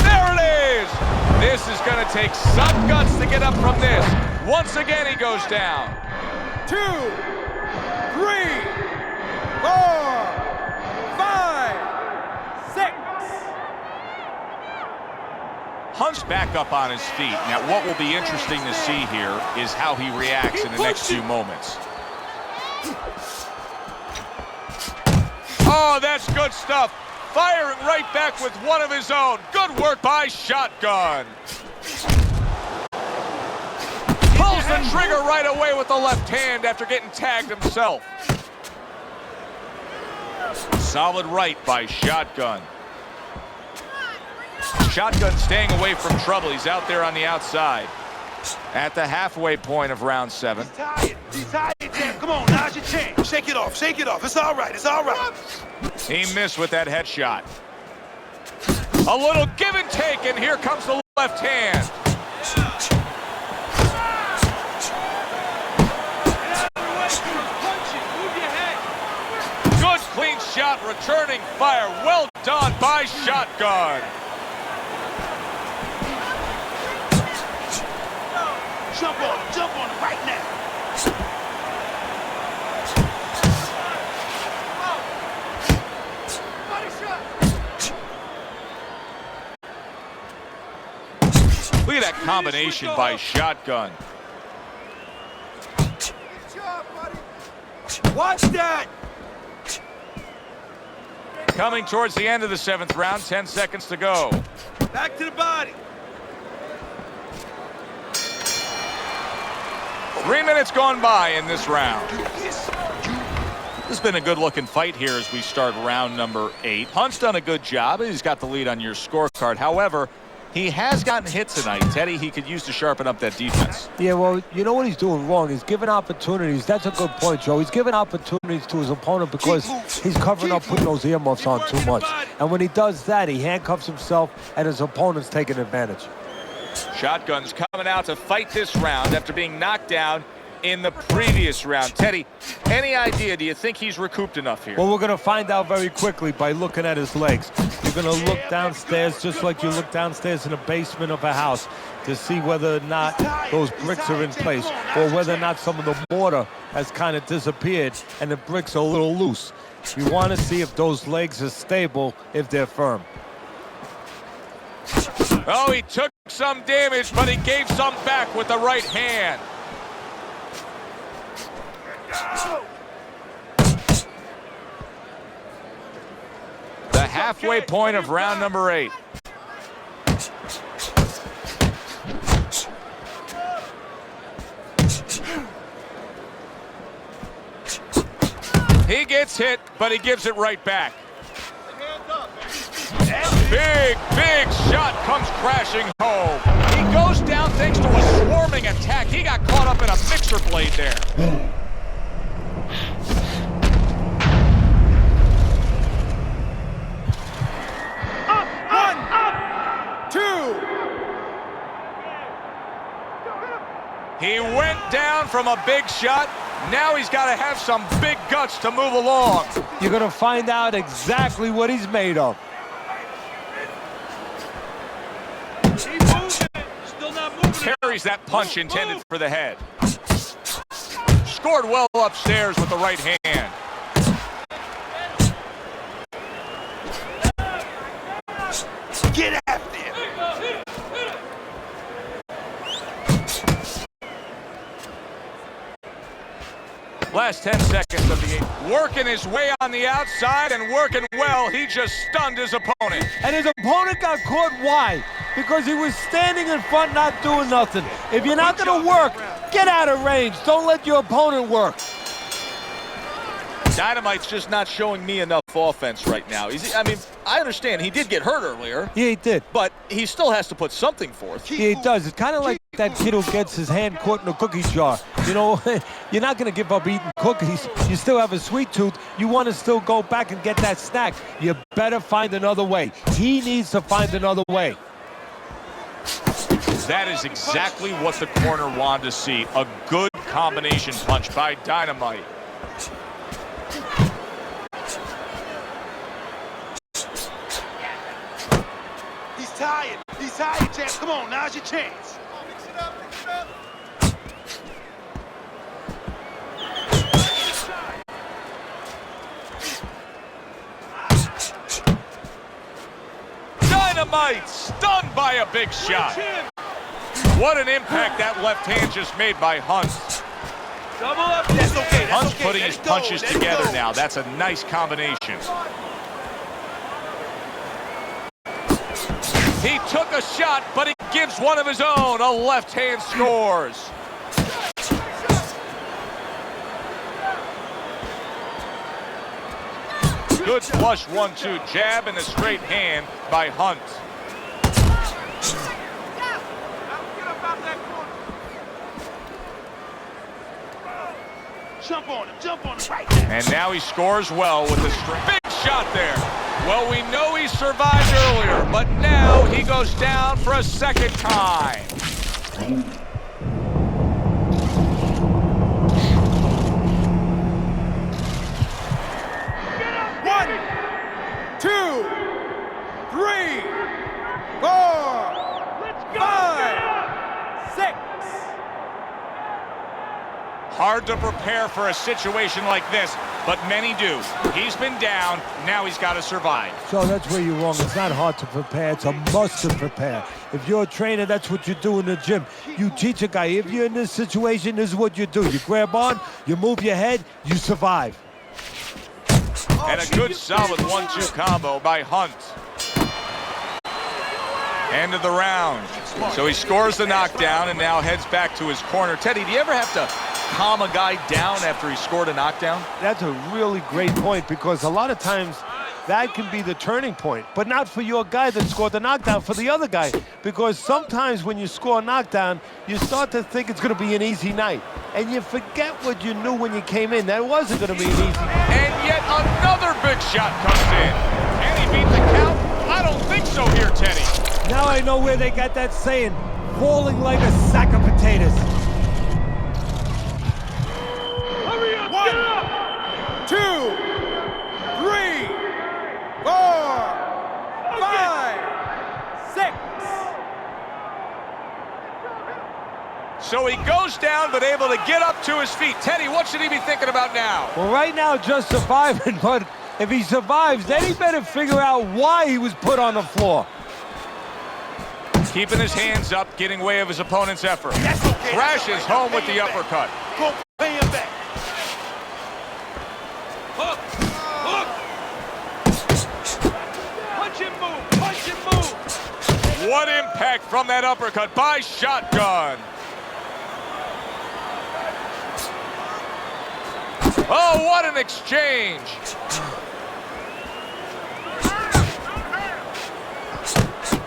There it is! This is going to take some guts to get up from this. Once again, he goes down. 2, 3, 4, 5, 6. Hunt's back up on his feet. Now, what will be interesting to see here is how he reacts in the next few moments. Oh, that's good stuff. firing right back with one of his own. Good work by Shotgun. Pulls the trigger right away with the left hand after getting tagged himself. Solid right by Shotgun. Shotgun staying away from trouble. He's out there on the outside. At the halfway point of round 7. He's tired. He's tired, Jam. Come on, now's your chance. Shake it off. Shake it off. It's all right. It's all right. He missed with that headshot. A little give and take, and here comes the left hand. Good clean shot, returning fire. Well done by Shotgun. Jump on him right now. Look at that combination by Shotgun. Watch that. Coming towards the end of the 7th round, 10 seconds to go. Back to the body. 3 minutes gone by in this round. This has been a good-looking fight here as we start round number 8. Hunt's done a good job. He's got the lead on your scorecard. However, he has gotten hit tonight. Teddy, he could use to sharpen up that defense. Yeah, well, you know what he's doing wrong? He's giving opportunities. That's a good point, Joe. He's giving opportunities to his opponent because he's covering up, putting those earmuffs on too much. And when he does that, he handcuffs himself, and his opponent's taking advantage. Shotgun's coming out to fight this round after being knocked down in the previous round. Teddy, any idea? Do you think he's recouped enough here? Well, we're going to find out very quickly by looking at his legs. You're going to look downstairs just like you look downstairs in the basement of a house to see whether or not those bricks are in place or whether or not some of the mortar has kind of disappeared and the bricks are a little loose. You want to see if those legs are stable, if they're firm. Oh, he took some damage, but he gave some back with the right hand. The halfway point of round number 8. He gets hit, but he gives it right back. Big shot comes crashing home. He goes down thanks to a swarming attack. He got caught up in a mixer blade there. He went down from a big shot. Now he's got to have some big guts to move along. You're going to find out exactly what he's made of. Carries that punch intended for the head. Scored well upstairs with the right hand. Get after him. Last 10 seconds of the game. Working his way on the outside and working well. He just stunned his opponent. And his opponent got caught. Why? Because he was standing in front not doing nothing. If you're not going to work, get out of range. Don't let your opponent work. Dynamite's just not showing me enough offense right now. I mean, I understand he did get hurt earlier. Yeah, he did. But he still has to put something forth. Yeah, he does. It's kind of like that kid who gets his hand caught in a cookie jar. You know, you're not going to give up eating cookies. You still have a sweet tooth. You want to still go back and get that snack. You better find another way. He needs to find another way. That is exactly what the corner wanted to see. A good combination punch by Dynamite. He's tired. He's tired, champ. Come on, now's your chance. Mix it up, mix it up. Dynamite stunned by a big shot. What an impact that left hand just made by Hunt. Double up. That's okay. Hunt's putting his punches together now. That's a nice combination. He took a shot, but he gives one of his own. A left hand scores. Good flush 1-2 jab and a straight hand by Hunt. Jump on him right. And now he scores well with a big shot there. Well, we know he survived earlier, but now he goes down for a second time. One, 2, 3, 4, 5, 6. Hard to prepare for a situation like this, but many do. He's been down, now he's got to survive. So that's where you're wrong. It's not hard to prepare. It's a must to prepare. If you're a trainer, that's what you do in the gym. You teach a guy, if you're in this situation, this is what you do. You grab on, you move your head, you survive. And a good solid 1-2 combo by Hunt. End of the round. So he scores the knockdown and now heads back to his corner. Teddy, do you ever have to calm a guy down after he scored a knockdown? That's a really great point, because a lot of times that can be the turning point, but not for your guy that scored the knockdown, for the other guy. Because sometimes when you score a knockdown, you start to think it's going to be an easy night, and you forget what you knew when you came in, that it wasn't going to be an easy night. And yet another big shot comes in. Can he beat the count? I don't think so here, Teddy. Now I know where they got that saying, falling like a sack of potatoes. Hurry up, 1, 2, 3, 4, 5, 6. So he goes down, but able to get up to his feet. Teddy, what should he be thinking about now? Well, right now, just surviving, but if he survives, then he better figure out why he was put on the floor. Keeping his hands up, getting way of his opponent's effort. That's okay. Crashes home with the uppercut. Go pay him back. Hook, hook. Punch and move, punch and move. What impact from that uppercut by Shotgun. Oh, what an exchange.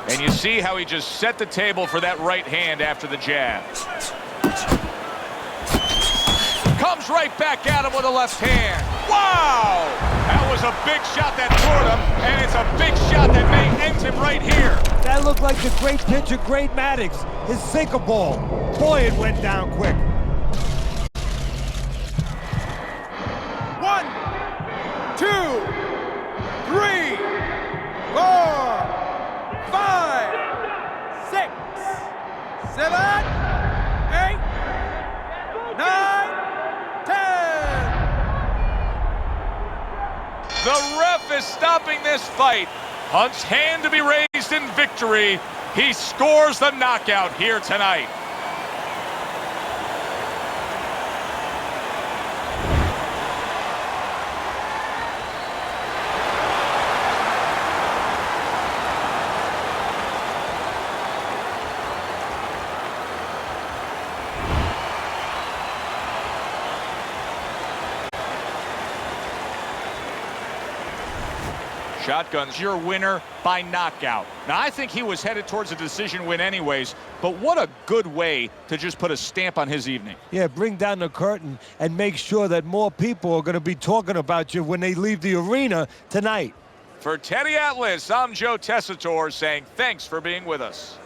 And you see how he just set the table for that right hand after the jab. Comes right back at him with a left hand. Wow! That was a big shot that toured him, and it's a big shot that may end him right here. That looked like the great pitcher, Great Maddox, his sinker ball. Boy, it went down quick. 1, 2, 3, 4, 5, 6, 7, 8, 9, 10. The ref is stopping this fight. Hunt's hand to be raised in victory. He scores the knockout here tonight. Shotgun's your winner by knockout. Now, I think he was headed towards a decision win anyways, but what a good way to just put a stamp on his evening. Yeah, bring down the curtain and make sure that more people are going to be talking about you when they leave the arena tonight. For Teddy Atlas, I'm Joe Tessitore saying thanks for being with us.